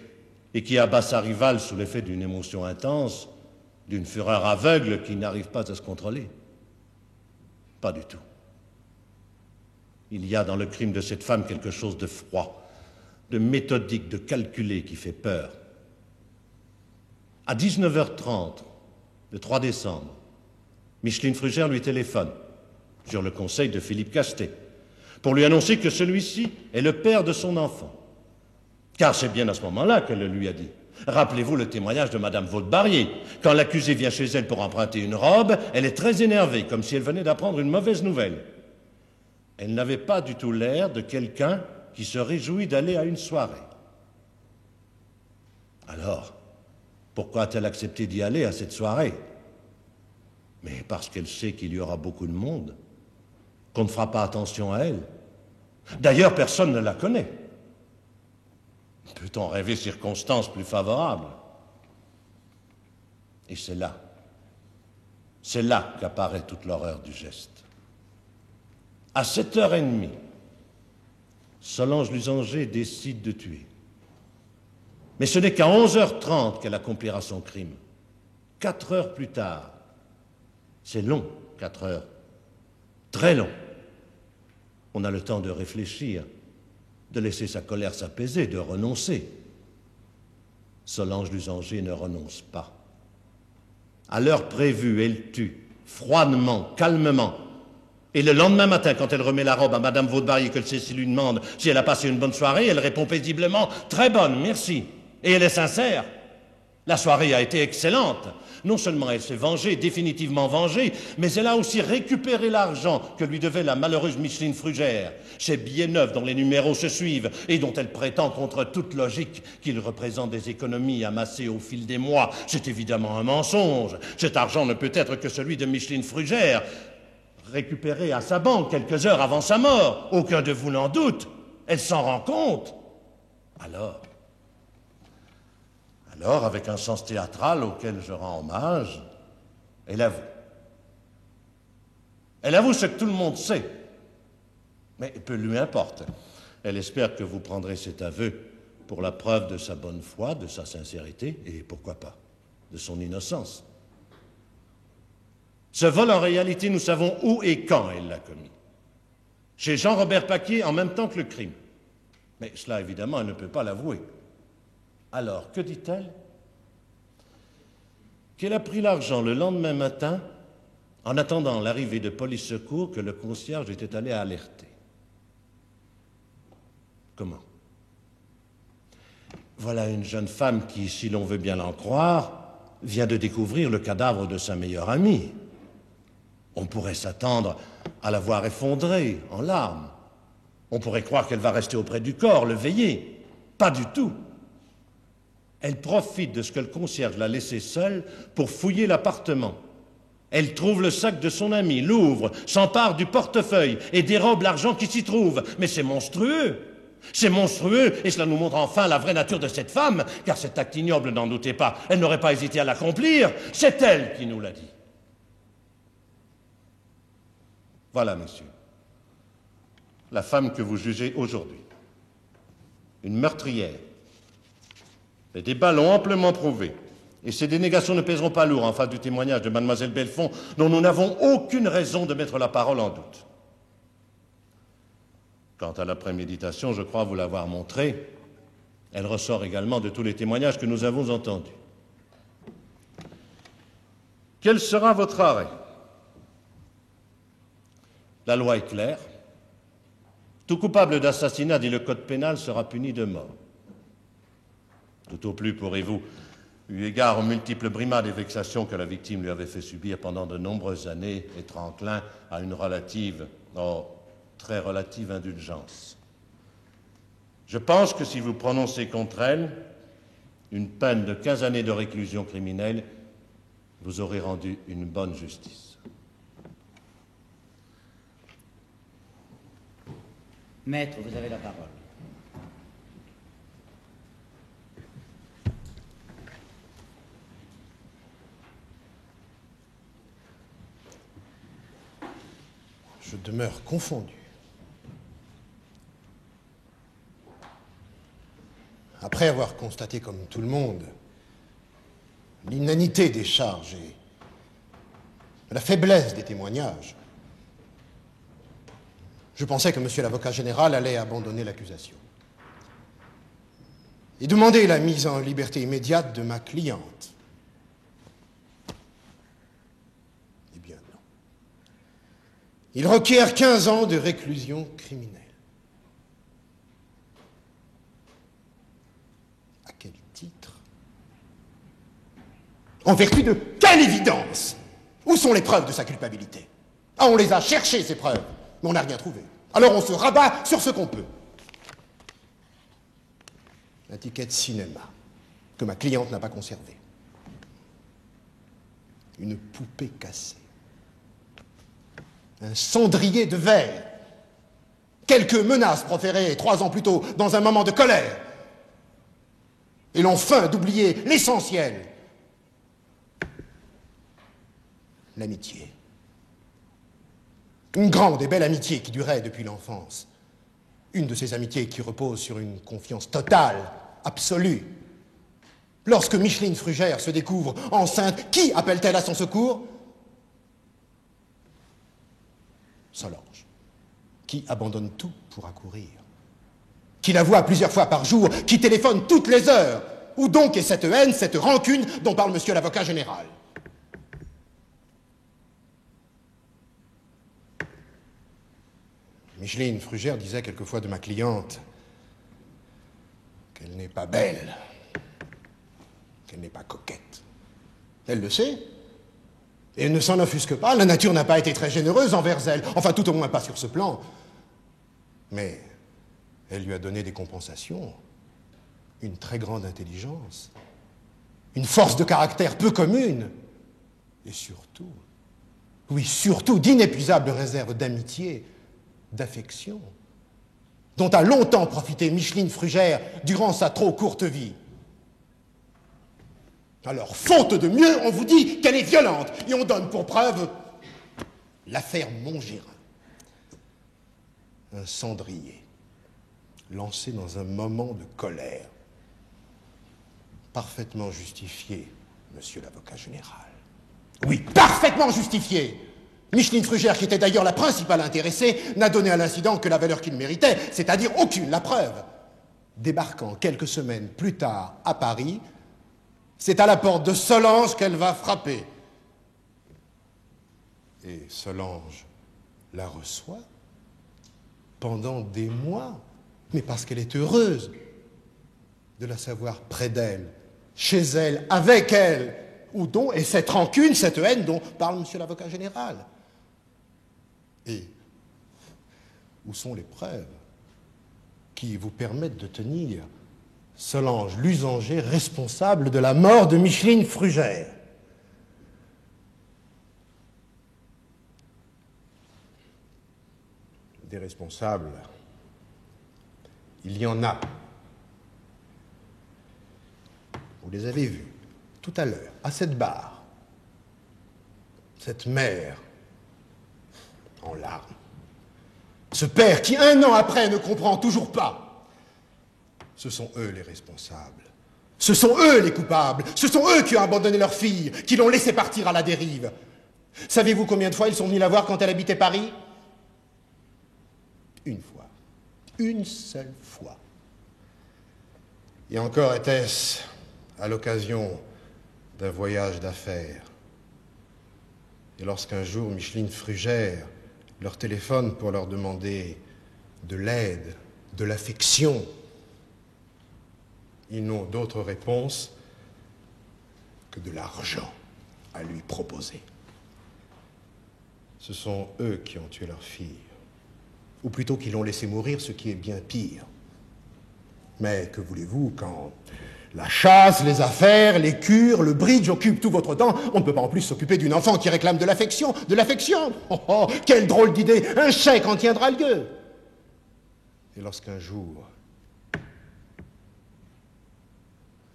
et qui abat sa rivale sous l'effet d'une émotion intense, d'une fureur aveugle qui n'arrive pas à se contrôler? Pas du tout. Il y a dans le crime de cette femme quelque chose de froid, de méthodique, de calculé qui fait peur. À 19h30, le 3 décembre, Micheline Frugère lui téléphone, sur le conseil de Philippe Castet, pour lui annoncer que celui-ci est le père de son enfant. Car c'est bien à ce moment-là qu'elle le lui a dit. Rappelez-vous le témoignage de Madame Vaude-Barrier. Quand l'accusée vient chez elle pour emprunter une robe, elle est très énervée, comme si elle venait d'apprendre une mauvaise nouvelle. Elle n'avait pas du tout l'air de quelqu'un qui se réjouit d'aller à une soirée. Alors, pourquoi a-t-elle accepté d'y aller à cette soirée? Mais parce qu'elle sait qu'il y aura beaucoup de monde, qu'on ne fera pas attention à elle. D'ailleurs, personne ne la connaît. Peut-on rêver circonstances plus favorables? Et c'est là qu'apparaît toute l'horreur du geste. À 7h30, Solange Lusanger décide de tuer. Mais ce n'est qu'à 11h30 qu'elle accomplira son crime. 4 heures plus tard. C'est long, 4 heures. Très long. On a le temps de réfléchir, de laisser sa colère s'apaiser, de renoncer. Solange Lusanger ne renonce pas. À l'heure prévue, elle tue, froidement, calmement. Et le lendemain matin, quand elle remet la robe à Madame Vaude-Barrier, que celle-ci lui demande si elle a passé une bonne soirée, elle répond paisiblement « Très bonne, merci ». Et elle est sincère. La soirée a été excellente. Non seulement elle s'est vengée, définitivement vengée, mais elle a aussi récupéré l'argent que lui devait la malheureuse Micheline Frugère. Ces billets neufs dont les numéros se suivent et dont elle prétend contre toute logique qu'ils représentent des économies amassées au fil des mois, c'est évidemment un mensonge. Cet argent ne peut être que celui de Micheline Frugère, récupéré à sa banque quelques heures avant sa mort. Aucun de vous n'en doute. Elle s'en rend compte. Alors, avec un sens théâtral auquel je rends hommage, elle avoue. Elle avoue ce que tout le monde sait. Mais peu lui importe. Elle espère que vous prendrez cet aveu pour la preuve de sa bonne foi, de sa sincérité et, pourquoi pas, de son innocence. Ce vol, en réalité, nous savons où et quand elle l'a commis. Chez Jean-Robert Paquier, en même temps que le crime. Mais cela, évidemment, elle ne peut pas l'avouer. Alors, que dit-elle? Qu'elle a pris l'argent le lendemain matin, en attendant l'arrivée de police secours que le concierge était allé alerter. Comment? Voilà une jeune femme qui, si l'on veut bien l'en croire, vient de découvrir le cadavre de sa meilleure amie. On pourrait s'attendre à la voir effondrée en larmes. On pourrait croire qu'elle va rester auprès du corps, le veiller. Pas du tout. Elle profite de ce que le concierge l'a laissée seule pour fouiller l'appartement. Elle trouve le sac de son ami, l'ouvre, s'empare du portefeuille et dérobe l'argent qui s'y trouve. Mais c'est monstrueux. C'est monstrueux, et cela nous montre enfin la vraie nature de cette femme, car cet acte ignoble, n'en doutez pas, elle n'aurait pas hésité à l'accomplir. C'est elle qui nous l'a dit. Voilà, monsieur, la femme que vous jugez aujourd'hui. Une meurtrière. Les débats l'ont amplement prouvé, et ces dénégations ne pèseront pas lourd en face du témoignage de mademoiselle Belfond, dont nous n'avons aucune raison de mettre la parole en doute. Quant à la préméditation, je crois vous l'avoir montré. Elle ressort également de tous les témoignages que nous avons entendus. Quel sera votre arrêt? La loi est claire. Tout coupable d'assassinat, dit le Code pénal, sera puni de mort. Tout au plus pourrez-vous, eu égard aux multiples brimades et vexations que la victime lui avait fait subir pendant de nombreuses années, être enclin à une relative, très relative indulgence. Je pense que si vous prononcez contre elle une peine de 15 années de réclusion criminelle, vous aurez rendu une bonne justice. Maître, vous avez la parole. Je demeure confondu. Après avoir constaté, comme tout le monde, l'inanité des charges et la faiblesse des témoignages, je pensais que monsieur l'avocat général allait abandonner l'accusation et demander la mise en liberté immédiate de ma cliente. Eh bien non. Il requiert 15 ans de réclusion criminelle. À quel titre? En vertu de quelle évidence? Où sont les preuves de sa culpabilité? Ah, on les a cherchées, ces preuves, mais on n'a rien trouvé. Alors on se rabat sur ce qu'on peut. Un ticket de cinéma que ma cliente n'a pas conservé. Une poupée cassée. Un cendrier de verre. Quelques menaces proférées 3 ans plus tôt dans un moment de colère. Et l'on feint d'oublier l'essentiel. L'amitié. Une grande et belle amitié qui durait depuis l'enfance. Une de ces amitiés qui reposent sur une confiance totale, absolue. Lorsque Micheline Frugère se découvre enceinte, qui appelle-t-elle à son secours? Solange, qui abandonne tout pour accourir. Qui la voit plusieurs fois par jour, qui téléphone toutes les heures. Où donc est cette haine, cette rancune dont parle monsieur l'avocat général? Micheline Frugère disait quelquefois de ma cliente qu'elle n'est pas belle, qu'elle n'est pas coquette. Elle le sait, et elle ne s'en offusque pas. La nature n'a pas été très généreuse envers elle, enfin tout au moins pas sur ce plan. Mais elle lui a donné des compensations, une très grande intelligence, une force de caractère peu commune, et surtout, oui, surtout d'inépuisables réserves d'amitié, d'affection, dont a longtemps profité Micheline Frugère durant sa trop courte vie. Alors, faute de mieux, on vous dit qu'elle est violente, et on donne pour preuve l'affaire Montgérin. Un cendrier, lancé dans un moment de colère, parfaitement justifié, monsieur l'avocat général. Oui, parfaitement justifié. Micheline Frugère, qui était d'ailleurs la principale intéressée, n'a donné à l'incident que la valeur qu'il méritait, c'est-à-dire aucune, la preuve. Débarquant quelques semaines plus tard à Paris, c'est à la porte de Solange qu'elle va frapper. Et Solange la reçoit pendant des mois, mais parce qu'elle est heureuse de la savoir près d'elle, chez elle, avec elle, où donc est cette rancune, cette haine dont parle monsieur l'avocat général. Et où sont les preuves qui vous permettent de tenir Solange Lusanger responsable de la mort de Micheline Frugère? Des responsables, il y en a. Vous les avez vus tout à l'heure, à cette barre. Cette mère en larmes. Ce père qui, 1 an après, ne comprend toujours pas. Ce sont eux les responsables. Ce sont eux les coupables. Ce sont eux qui ont abandonné leur fille, qui l'ont laissée partir à la dérive. Savez-vous combien de fois ils sont venus la voir quand elle habitait Paris? Une fois. Une seule fois. Et encore était-ce à l'occasion d'un voyage d'affaires. Et lorsqu'un jour Micheline Frugère leur téléphone pour leur demander de l'aide, de l'affection, ils n'ont d'autre réponse que de l'argent à lui proposer. Ce sont eux qui ont tué leur fille, ou plutôt qui l'ont laissée mourir, ce qui est bien pire. Mais que voulez-vous, quand la chasse, les affaires, les cures, le bridge occupent tout votre temps, on ne peut pas en plus s'occuper d'une enfant qui réclame de l'affection. De l'affection! Oh, oh, quelle drôle d'idée! Un chèque en tiendra lieu. Et lorsqu'un jour,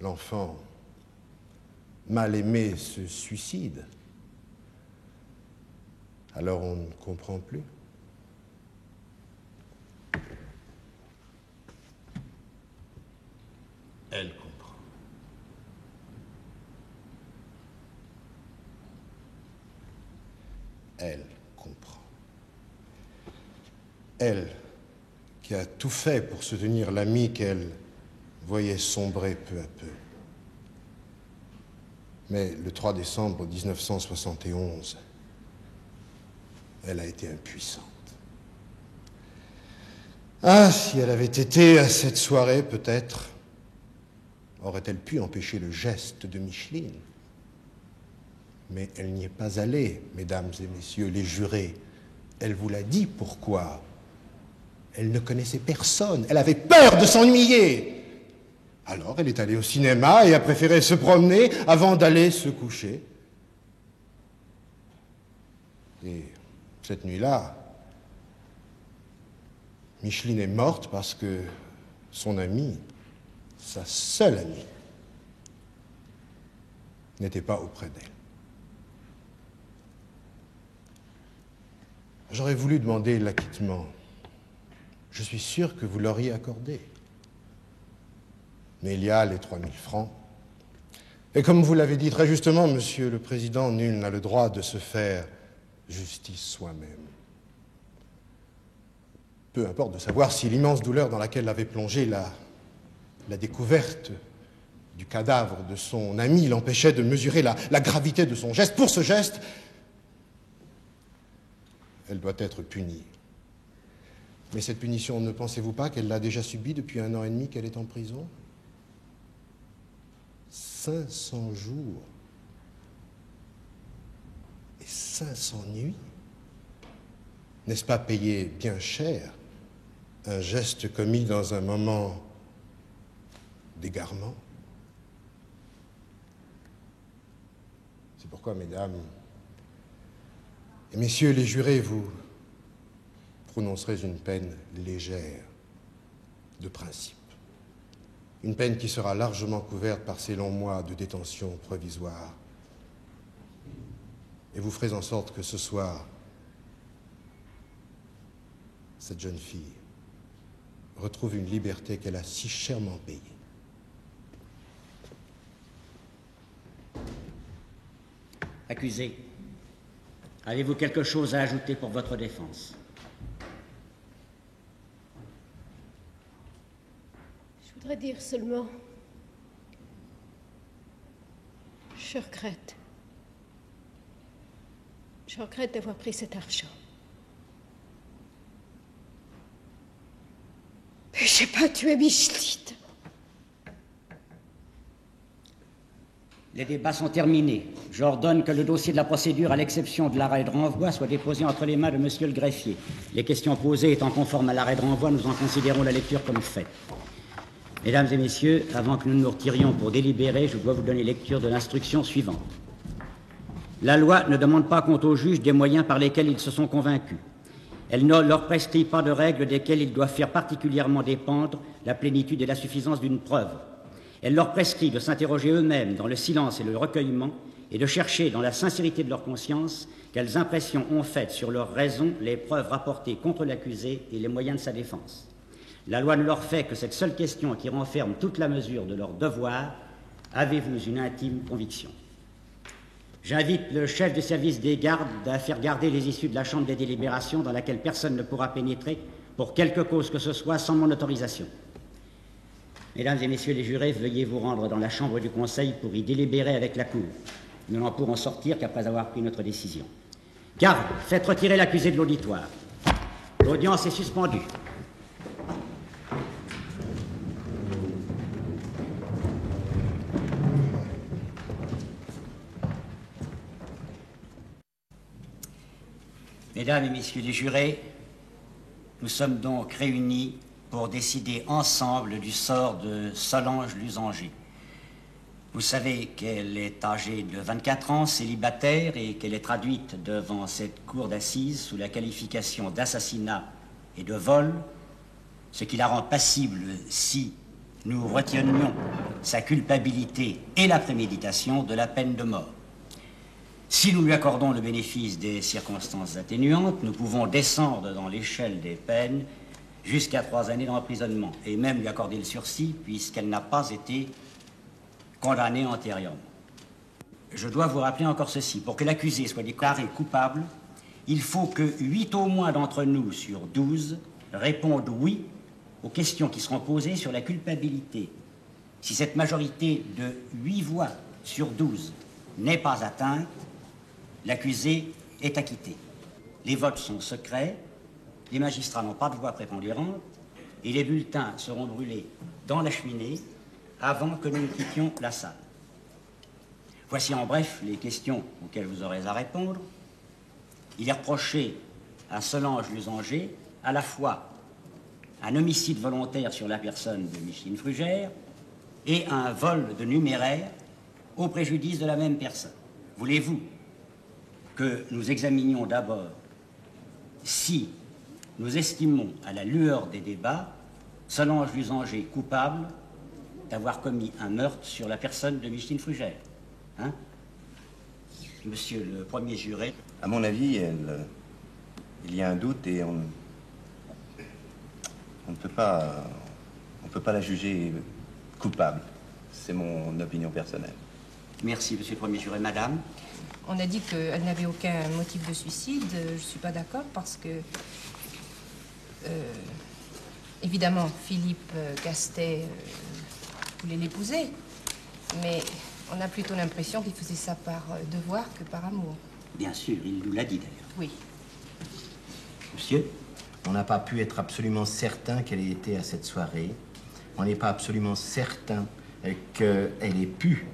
l'enfant mal aimé se suicide, alors on ne comprend plus. Elle comprend. Elle comprend. Elle, qui a tout fait pour soutenir l'ami qu'elle voyait sombrer peu à peu. Mais le 3 décembre 1971, elle a été impuissante. Ah, si elle avait été à cette soirée, peut-être aurait-elle pu empêcher le geste de Micheline. Mais elle n'y est pas allée, mesdames et messieurs les jurés. Elle vous l'a dit pourquoi. Elle ne connaissait personne. Elle avait peur de s'ennuyer. Alors elle est allée au cinéma et a préféré se promener avant d'aller se coucher. Et cette nuit-là, Micheline est morte parce que son amie, sa seule amie, n'était pas auprès d'elle. J'aurais voulu demander l'acquittement. Je suis sûr que vous l'auriez accordé. Mais il y a les 3 000 francs. Et comme vous l'avez dit très justement, Monsieur le Président, nul n'a le droit de se faire justice soi-même. Peu importe de savoir si l'immense douleur dans laquelle l'avait plongé la découverte du cadavre de son ami l'empêchait de mesurer la gravité de son geste. Pour ce geste, elle doit être punie. Mais cette punition, ne pensez-vous pas qu'elle l'a déjà subie depuis 1 an et demi qu'elle est en prison? 500 jours et 500 nuits. N'est-ce pas payer bien cher un geste commis dans un moment d'égarement? C'est pourquoi, mesdames et messieurs les jurés, vous prononcerez une peine légère, de principe. Une peine qui sera largement couverte par ces longs mois de détention provisoire. Et vous ferez en sorte que ce soir, cette jeune fille retrouve une liberté qu'elle a si chèrement payée. Accusé, avez-vous quelque chose à ajouter pour votre défense? Je voudrais dire seulement, je regrette. Je regrette d'avoir pris cet argent. Mais j'ai pas tué Micheline. Les débats sont terminés. J'ordonne que le dossier de la procédure, à l'exception de l'arrêt de renvoi, soit déposé entre les mains de monsieur le greffier. Les questions posées étant conformes à l'arrêt de renvoi, nous en considérons la lecture comme faite. Mesdames et messieurs, avant que nous nous retirions pour délibérer, je dois vous donner lecture de l'instruction suivante. La loi ne demande pas compte aux juges des moyens par lesquels ils se sont convaincus. Elle ne leur prescrit pas de règles desquelles ils doivent faire particulièrement dépendre la plénitude et la suffisance d'une preuve. Elle leur prescrit de s'interroger eux-mêmes dans le silence et le recueillement et de chercher dans la sincérité de leur conscience quelles impressions ont faites sur leur raison les preuves rapportées contre l'accusé et les moyens de sa défense. La loi ne leur fait que cette seule question qui renferme toute la mesure de leur devoir. Avez-vous une intime conviction? J'invite le chef de service des gardes à faire garder les issues de la chambre des délibérations dans laquelle personne ne pourra pénétrer pour quelque cause que ce soit sans mon autorisation. Mesdames et messieurs les jurés, veuillez vous rendre dans la chambre du conseil pour y délibérer avec la cour. Nous n'en pourrons sortir qu'après avoir pris notre décision. Garde, faites retirer l'accusé de l'auditoire. L'audience est suspendue. Mesdames et messieurs les jurés, nous sommes donc réunis pour décider ensemble du sort de Solange Lusanger. Vous savez qu'elle est âgée de 24 ans, célibataire, et qu'elle est traduite devant cette cour d'assises sous la qualification d'assassinat et de vol, ce qui la rend passible si nous retenions sa culpabilité et la préméditation de la peine de mort. Si nous lui accordons le bénéfice des circonstances atténuantes, nous pouvons descendre dans l'échelle des peines jusqu'à 3 années d'emprisonnement, et même lui accorder le sursis, puisqu'elle n'a pas été condamnée antérieurement. Je dois vous rappeler encore ceci. Pour que l'accusé soit déclaré coupable, il faut que 8 au moins d'entre nous sur 12 répondent oui aux questions qui seront posées sur la culpabilité. Si cette majorité de 8 voix sur 12 n'est pas atteinte, l'accusé est acquitté. Les votes sont secrets, les magistrats n'ont pas de voix prépondérante et les bulletins seront brûlés dans la cheminée avant que nous ne quittions la salle. Voici en bref les questions auxquelles vous aurez à répondre. Il est reproché à Solange Lusanger à la fois un homicide volontaire sur la personne de Micheline Frugère et un vol de numéraire au préjudice de la même personne. Voulez-vous que nous examinions d'abord si nous estimons, à la lueur des débats, Solange Lusanger coupable d'avoir commis un meurtre sur la personne de Micheline Frugère, hein? Monsieur le premier juré. À mon avis, il y a un doute et on ne peut pas la juger coupable. C'est mon opinion personnelle. Merci, monsieur le premier juré. Madame? On a dit qu'elle n'avait aucun motif de suicide. Je ne suis pas d'accord parce que, évidemment, Philippe Gastet voulait l'épouser, mais on a plutôt l'impression qu'il faisait ça par devoir que par amour. Bien sûr, il nous l'a dit d'ailleurs. Oui. Monsieur? On n'a pas pu être absolument certain qu'elle ait été à cette soirée. On n'est pas absolument certain qu'elle ait pu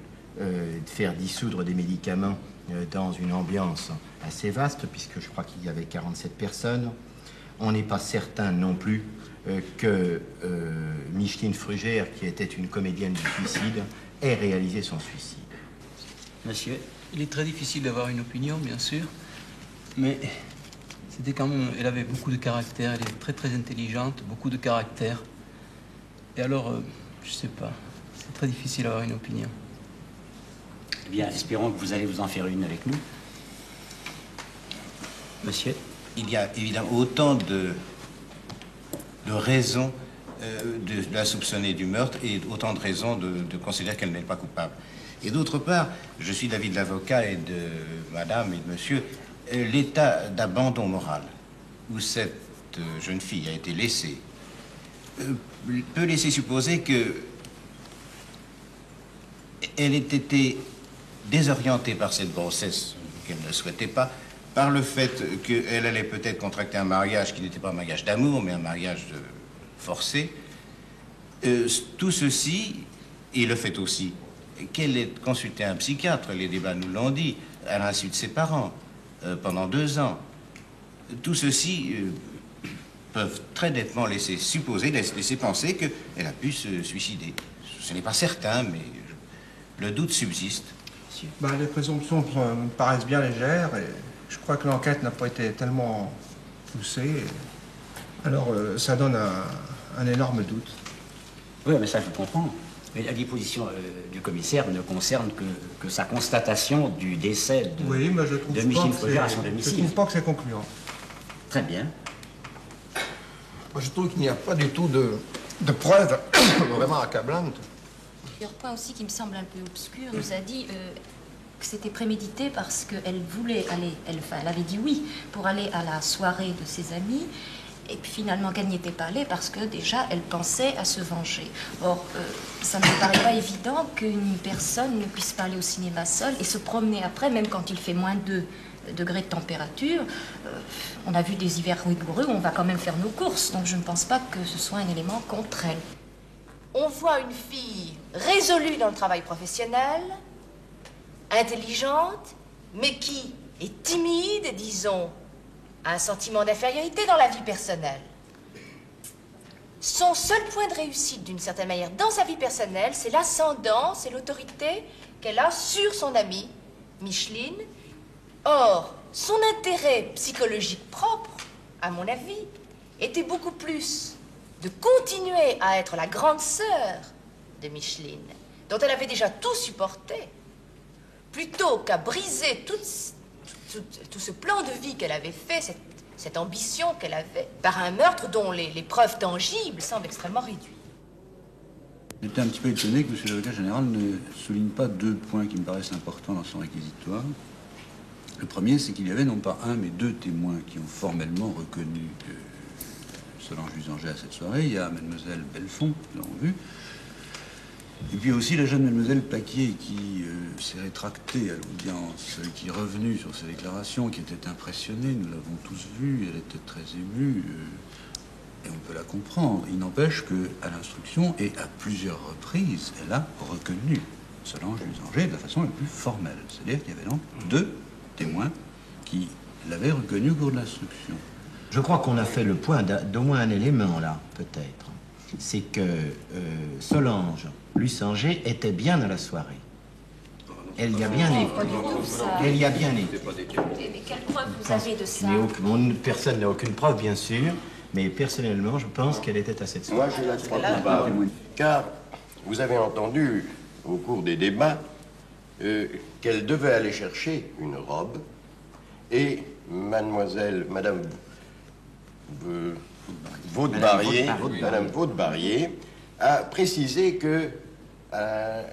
faire dissoudre des médicaments dans une ambiance assez vaste, puisque je crois qu'il y avait 47 personnes. On n'est pas certain non plus que Micheline Frugère, qui était une comédienne du suicide, ait réalisé son suicide. Monsieur? Il est très difficile d'avoir une opinion, bien sûr, mais c'était quand même... Elle avait beaucoup de caractère, elle est très très intelligente, beaucoup de caractère. Et alors, je sais pas, c'est très difficile d'avoir une opinion. Eh bien, espérons que vous allez vous en faire une avec nous. Monsieur? Il y a évidemment autant de raisons de la soupçonner du meurtre et autant de raisons de considérer qu'elle n'est pas coupable. Et d'autre part, je suis d'avis de l'avocat et de madame et de monsieur, l'état d'abandon moral où cette jeune fille a été laissée peut laisser supposer que elle ait été désorientée par cette grossesse qu'elle ne souhaitait pas, par le fait qu'elle allait peut-être contracter un mariage qui n'était pas un mariage d'amour, mais un mariage forcé. Tout ceci, et le fait aussi qu'elle ait consulté un psychiatre, les débats nous l'ont dit, à l'insu de ses parents, pendant 2 ans. Tout ceci peuvent très nettement laisser supposer, laisser penser qu'elle a pu se suicider. Ce n'est pas certain, mais le doute subsiste. Ben, les présomptions me paraissent bien légères et je crois que l'enquête n'a pas été tellement poussée. Alors, ça donne un énorme doute. Oui, mais ça, je comprends. Mais la disposition du commissaire ne concerne que sa constatation du décès de Micheline Frugère à son domicile. Je ne trouve pas que c'est concluant. Très bien. Moi, je trouve qu'il n'y a pas du tout de preuves vraiment accablantes. Il y a un point aussi qui me semble un peu obscur. Elle nous a dit que c'était prémédité parce qu'elle voulait aller, elle avait dit oui pour aller à la soirée de ses amis. Et puis finalement qu'elle n'y était pas allée parce que déjà elle pensait à se venger. Or, ça ne me paraît pas évident qu'une personne ne puisse pas aller au cinéma seule et se promener après, même quand il fait moins 2 degrés de température. On a vu des hivers rigoureux, on va quand même faire nos courses, donc je ne pense pas que ce soit un élément contre elle. On voit une fille résolue dans le travail professionnel, intelligente, mais qui est timide, disons, a un sentiment d'infériorité dans la vie personnelle. Son seul point de réussite, d'une certaine manière, dans sa vie personnelle, c'est l'ascendance et l'autorité qu'elle a sur son amie, Micheline. Or, son intérêt psychologique propre, à mon avis, était beaucoup plus de continuer à être la grande sœur de Micheline, dont elle avait déjà tout supporté, plutôt qu'à briser tout ce plan de vie qu'elle avait fait, cette ambition qu'elle avait, par un meurtre dont les preuves tangibles semblent extrêmement réduites. J'étais un petit peu étonné que M. l'avocat général ne souligne pas 2 points qui me paraissent importants dans son réquisitoire. Le premier, c'est qu'il y avait non pas 1, mais 2 témoins qui ont formellement reconnu Solange Lusanger à cette soirée. Il y a Mademoiselle Belfond, qui l'ont vu. Et puis aussi la jeune Mademoiselle Paquier qui s'est rétractée à l'audience, qui est revenue sur ses déclarations, qui était impressionnée, nous l'avons tous vue, elle était très émue, et on peut la comprendre. Il n'empêche qu'à l'instruction, et à plusieurs reprises, elle a reconnu Solange Lusanger de la façon la plus formelle. C'est-à-dire qu'il y avait donc 2 témoins qui l'avaient reconnue au cours de l'instruction. Je crois qu'on a fait le point d'au moins un élément là, peut-être. C'est que Solange Lusanger était bien à la soirée. Elle y a bien été. Elle y a bien été. Mais quelle preuve vous avez de ça? Personne n'a aucune preuve, bien sûr, mais personnellement, je pense qu'elle était à cette soirée. Moi, je la crois coupable, car vous avez entendu, au cours des débats, qu'elle devait aller chercher une robe, et Madame Vaudebarier a précisé que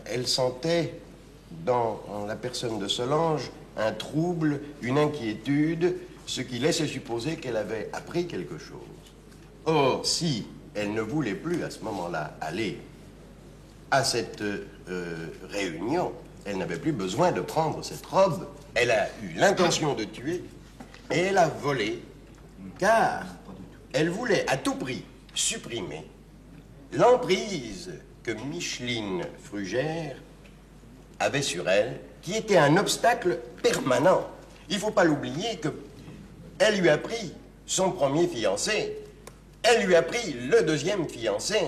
elle sentait dans la personne de Solange un trouble, une inquiétude, ce qui laissait supposer qu'elle avait appris quelque chose. Or, si elle ne voulait plus à ce moment-là aller à cette réunion, elle n'avait plus besoin de prendre cette robe. Elle a eu l'intention de tuer et elle a volé, car elle voulait à tout prix supprimer l'emprise que Micheline Frugère avait sur elle, qui était un obstacle permanent. Il ne faut pas l'oublier que elle lui a pris son premier fiancé, elle lui a pris le deuxième fiancé.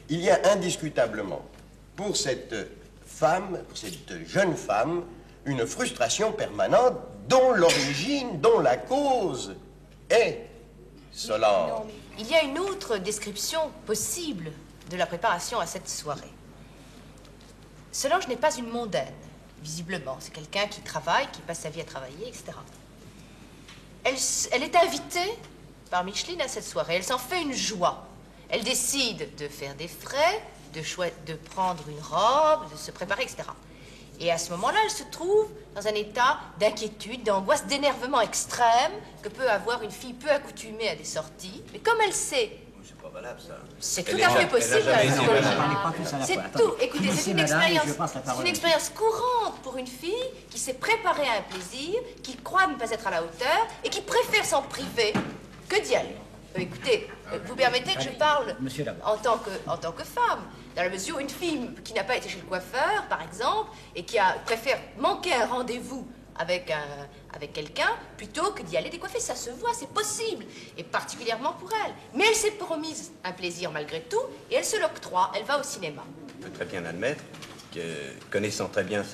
Il y a indiscutablement pour cette femme, pour cette jeune femme, une frustration permanente dont l'origine, dont la cause est Solange. Non, il y a une autre description possible de la préparation à cette soirée. Solange n'est pas une mondaine, visiblement. C'est quelqu'un qui travaille, qui passe sa vie à travailler, etc. Elle est invitée par Micheline à cette soirée. Elle s'en fait une joie. Elle décide de faire des frais, de prendre une robe, de se préparer, etc. Et à ce moment-là, elle se trouve dans un état d'inquiétude, d'angoisse, d'énervement extrême que peut avoir une fille peu accoutumée à des sorties. Mais comme elle sait... C'est pas valable, ça. C'est tout à fait possible. C'est tout. Écoutez, c'est une expérience courante pour une fille qui s'est préparée à un plaisir, qui croit ne pas être à la hauteur et qui préfère s'en priver que d'y aller. Écoutez, vous permettez que je parle en tant que femme. Dans la mesure où une fille qui n'a pas été chez le coiffeur, par exemple, et qui préfère manquer un rendez-vous avec quelqu'un, plutôt que d'y aller décoiffer. Ça se voit, c'est possible, et particulièrement pour elle. Mais elle s'est promise un plaisir malgré tout, et elle se l'octroie, elle va au cinéma. Je peux très bien admettre que, connaissant très bien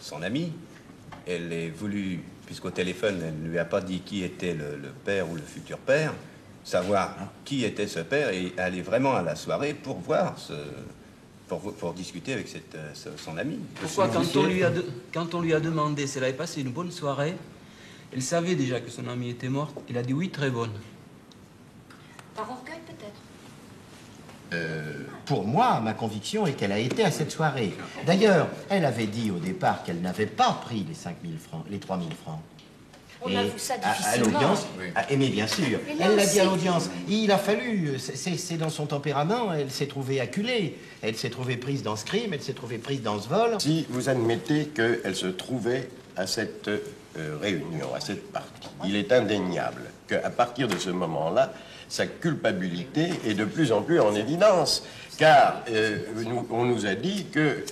son ami, elle est voulu, puisqu'au téléphone, elle ne lui a pas dit qui était le père ou le futur père, savoir qui était ce père et aller vraiment à la soirée pour voir pour discuter avec son ami. Pourquoi, quand on lui a demandé si elle avait passé une bonne soirée, elle savait déjà que son amie était morte, il a dit oui, très bonne. Par orgueil, peut-être. Pour moi, ma conviction est qu'elle a été à cette soirée. D'ailleurs, elle avait dit au départ qu'elle n'avait pas pris les 5 000 francs, les 3 000 francs. On avoue ça difficilement. À l'audience, mais bien sûr, elle l'a dit à l'audience. Il a fallu, c'est dans son tempérament, elle s'est trouvée acculée, elle s'est trouvée prise dans ce crime, elle s'est trouvée prise dans ce vol. Si vous admettez qu'elle se trouvait à cette réunion, à cette partie, il est indéniable qu'à partir de ce moment-là, sa culpabilité est de plus en plus en évidence, car on nous a dit que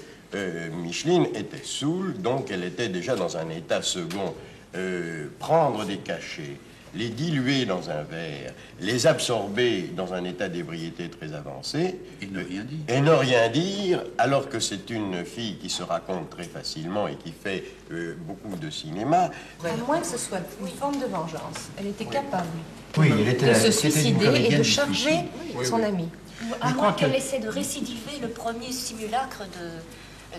Micheline était saoule, donc elle était déjà dans un état second. Prendre des cachets, les diluer dans un verre, les absorber dans un état d'ébriété très avancé, et ne rien dire. Et ne rien dire, alors que c'est une fille qui se raconte très facilement et qui fait beaucoup de cinéma. À moins que ce soit une forme de vengeance. Elle était capable de se suicider et de charger son ami. À moins qu'elle essaie de récidiver le premier simulacre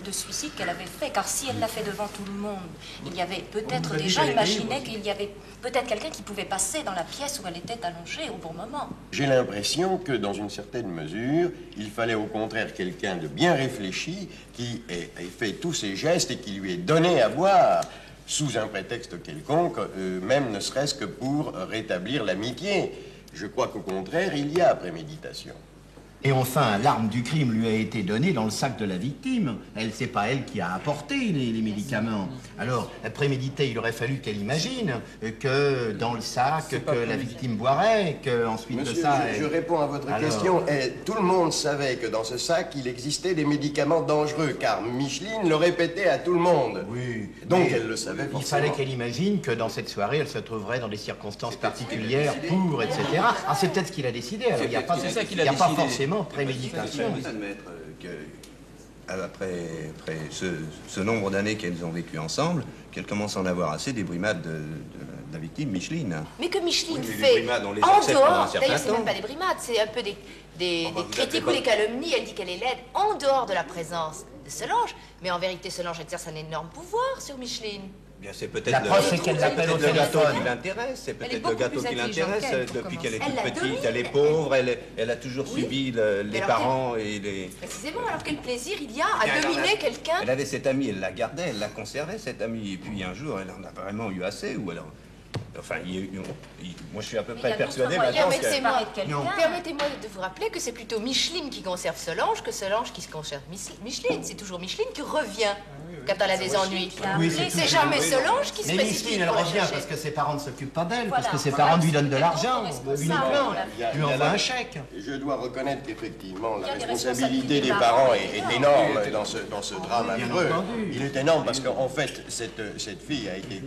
de suicide qu'elle avait fait, car si elle l'a fait devant tout le monde, il y avait peut-être des gens imaginaient qu'il y avait peut-être quelqu'un qui pouvait passer dans la pièce où elle était allongée au bon moment. J'ai l'impression que dans une certaine mesure, il fallait au contraire quelqu'un de bien réfléchi qui ait fait tous ces gestes et qui lui ait donné à boire sous un prétexte quelconque, même ne serait-ce que pour rétablir l'amitié. Je crois qu'au contraire, il y a préméditation. Et enfin, l'arme du crime lui a été donnée dans le sac de la victime. C'est pas elle qui a apporté les médicaments. Alors, prémédité, il aurait fallu qu'elle imagine que dans le sac, que la victime boirait, qu'ensuite de ça... Je réponds à votre question. Tout le monde savait que dans ce sac, il existait des médicaments dangereux, car Micheline le répétait à tout le monde. Oui. Donc elle le savait forcément. Il fallait qu'elle imagine que dans cette soirée, elle se trouverait dans des circonstances particulières pour, etc. Ah, c'est peut-être ce qu'il a décidé. Alors, il n'y a pas forcément préméditation. Je peux admettre que après ce nombre d'années qu'elles ont vécu ensemble, qu'elles commencent à en avoir assez des brimades de la victime, Micheline. Mais que Micheline fait en dehors, d'ailleurs c'est même pas des brimades, c'est un peu des critiques ou des calomnies, elle dit qu'elle est laide en dehors de la présence de Solange, mais en vérité Solange exerce un énorme pouvoir sur Micheline. Bien, c'est peut-être la preuve, c'est qu'elle l'appelle au gâteau téléphone. qui l'intéresse. C'est peut-être le gâteau qui l'intéresse. Depuis qu'elle est toute petite, elle est pauvre, elle a toujours subi les parents et les... Précisément, alors quel plaisir il y a à dominer quelqu'un. Elle avait cette amie, elle la gardait, elle la conservait, cette amie. Et puis un jour, elle en a vraiment eu assez. Ou alors... Enfin, moi je suis à peu près persuadé maintenant que... Permettez-moi de vous rappeler que c'est plutôt Micheline qui conserve Solange que Solange qui se conserve Micheline. C'est toujours Micheline qui revient quand elle a des ennuis. Oui, c'est jamais Solange qui se précipite. Mais Micheline, elle revient parce que ses parents ne s'occupent pas d'elle, parce que ses parents lui donnent de l'argent, uniquement, lui envoient un chèque. Je dois reconnaître qu'effectivement, la responsabilité des parents est énorme dans ce drame affreux. Il est énorme parce qu'en fait, cette fille a été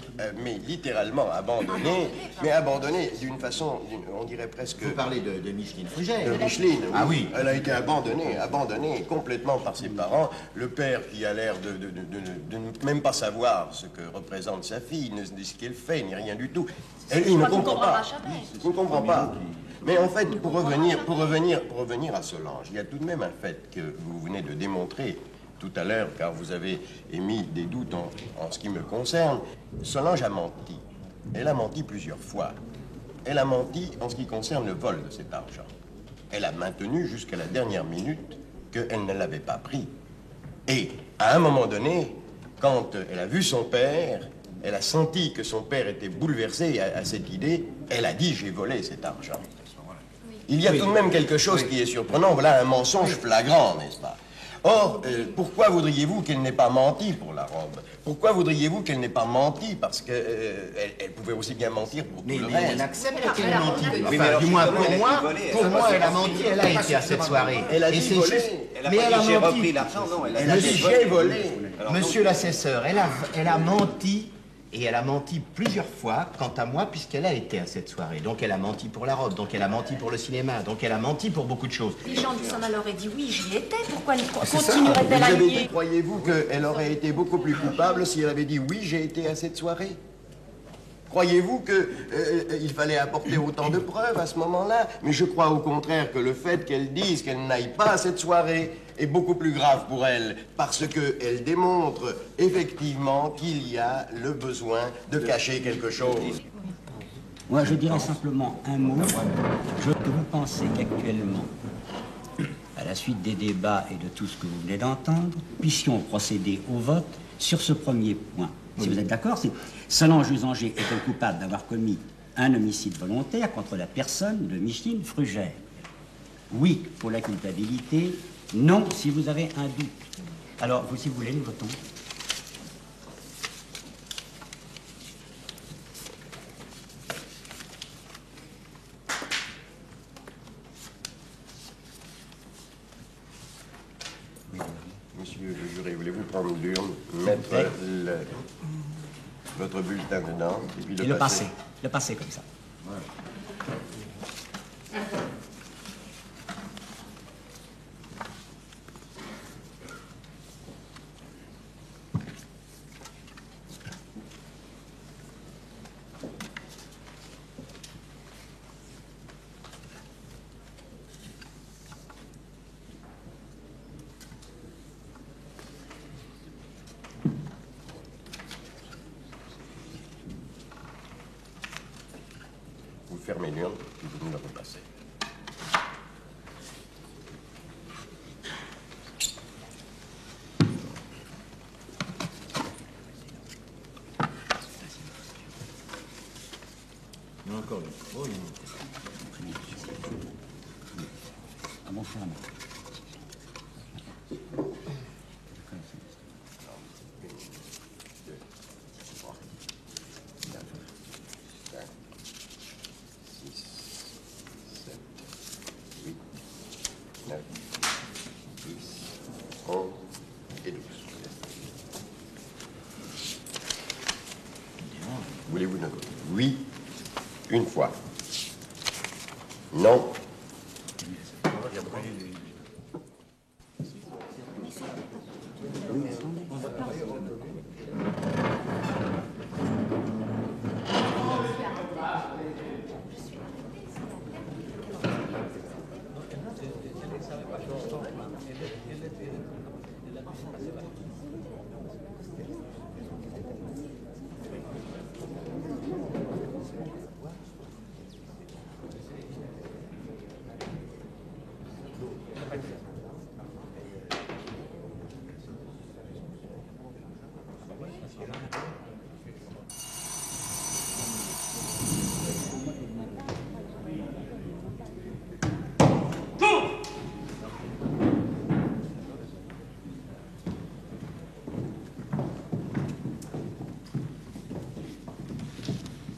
littéralement abandonnée, mais abandonnée d'une façon, on dirait presque... Vous parlez de Micheline Frugère. De Micheline, ah oui. Elle a été abandonnée complètement par ses parents. Le père qui a l'air de ne même pas savoir ce que représente sa fille, ni ce qu'elle fait, ni rien du tout. Il ne comprend pas. Il ne comprend pas. Mais en fait, pour revenir à Solange, il y a tout de même un fait que vous venez de démontrer tout à l'heure, car vous avez émis des doutes en ce qui me concerne. Solange a menti. Elle a menti plusieurs fois. Elle a menti en ce qui concerne le vol de cet argent. Elle a maintenu jusqu'à la dernière minute qu'elle ne l'avait pas pris. Et à un moment donné, quand elle a vu son père, elle a senti que son père était bouleversé à cette idée, elle a dit « j'ai volé cet argent ». Il y a tout de même quelque chose qui est surprenant, voilà un mensonge flagrant, n'est-ce pas? Or, pourquoi voudriez-vous qu'elle n'ait pas menti pour la robe? Pourquoi voudriez-vous qu'elle n'ait pas menti? Parce qu'elle elle pouvait aussi bien mentir pour tout le reste. Elle accepte qu'elle a menti. Enfin, du moins pour moi, elle a menti, elle a été à cette soirée. Elle a dit voler. Mais elle a J'ai menti. repris l'argent, non, elle a dit j'ai volé. Monsieur l'assesseur, elle a menti. Et elle a menti plusieurs fois, quant à moi, puisqu'elle a été à cette soirée. Donc elle a menti pour la robe, donc elle a menti pour le cinéma, donc elle a menti pour beaucoup de choses. Les gens du Sang alors auraient dit oui, j'y étais, pourquoi continuerait-elle à nier? Croyez-vous qu'elle aurait été beaucoup plus coupable si elle avait dit oui, j'ai été à cette soirée? Croyez-vous qu'il fallait apporter autant de preuves à ce moment-là? Mais je crois au contraire que le fait qu'elle dise qu'elle n'aille pas à cette soirée est beaucoup plus grave pour elle, parce qu'elle démontre effectivement qu'il y a le besoin de cacher quelque chose. Moi, je dirais simplement un mot. Vous pensez qu'actuellement, à la suite des débats et de tout ce que vous venez d'entendre, puissions procéder au vote sur ce premier point. Si vous êtes d'accord, c'est Solange Usanger est-elle coupable d'avoir commis un homicide volontaire contre la personne de Micheline Frugère? Oui pour la culpabilité, non si vous avez un doute. Alors, vous, si vous voulez, nous votons. Monsieur le juré, voulez-vous prendre l'urne, mettre votre bulletin dedans, et puis le passer. Le passer comme ça. Voilà. Vous fermez l'urne, puis vous nous la repassez. Il y a encore le micro, À mon frère. Voulez-vous noter? Oui, une fois. Non.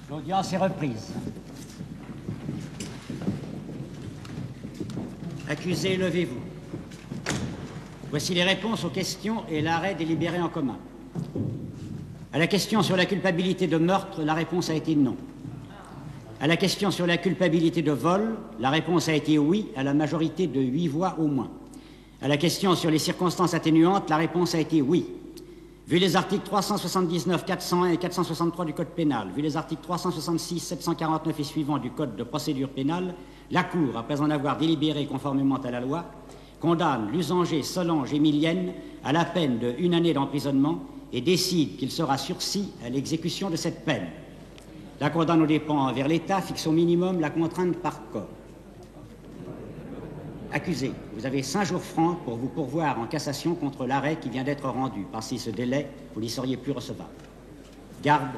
L'audience est reprise. Accusé, levez-vous. Voici les réponses aux questions et l'arrêt délibéré en commun. À la question sur la culpabilité de meurtre, la réponse a été non. À la question sur la culpabilité de vol, la réponse a été oui à la majorité de 8 voix au moins. À la question sur les circonstances atténuantes, la réponse a été oui. Vu les articles 379, 401 et 463 du Code pénal, vu les articles 366, 749 et suivants du Code de procédure pénale, la Cour, après en avoir délibéré conformément à la loi, condamne l'usanger Solange Émilienne à la peine de 1 année d'emprisonnement et décide qu'il sera sursis à l'exécution de cette peine. La condamne aux dépens envers l'État fixe au minimum la contrainte par corps. Accusé, vous avez 5 jours francs pour vous pourvoir en cassation contre l'arrêt qui vient d'être rendu. Passé ce délai, vous n'y seriez plus recevable. Garde,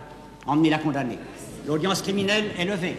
emmenez la condamnée. L'audience criminelle est levée.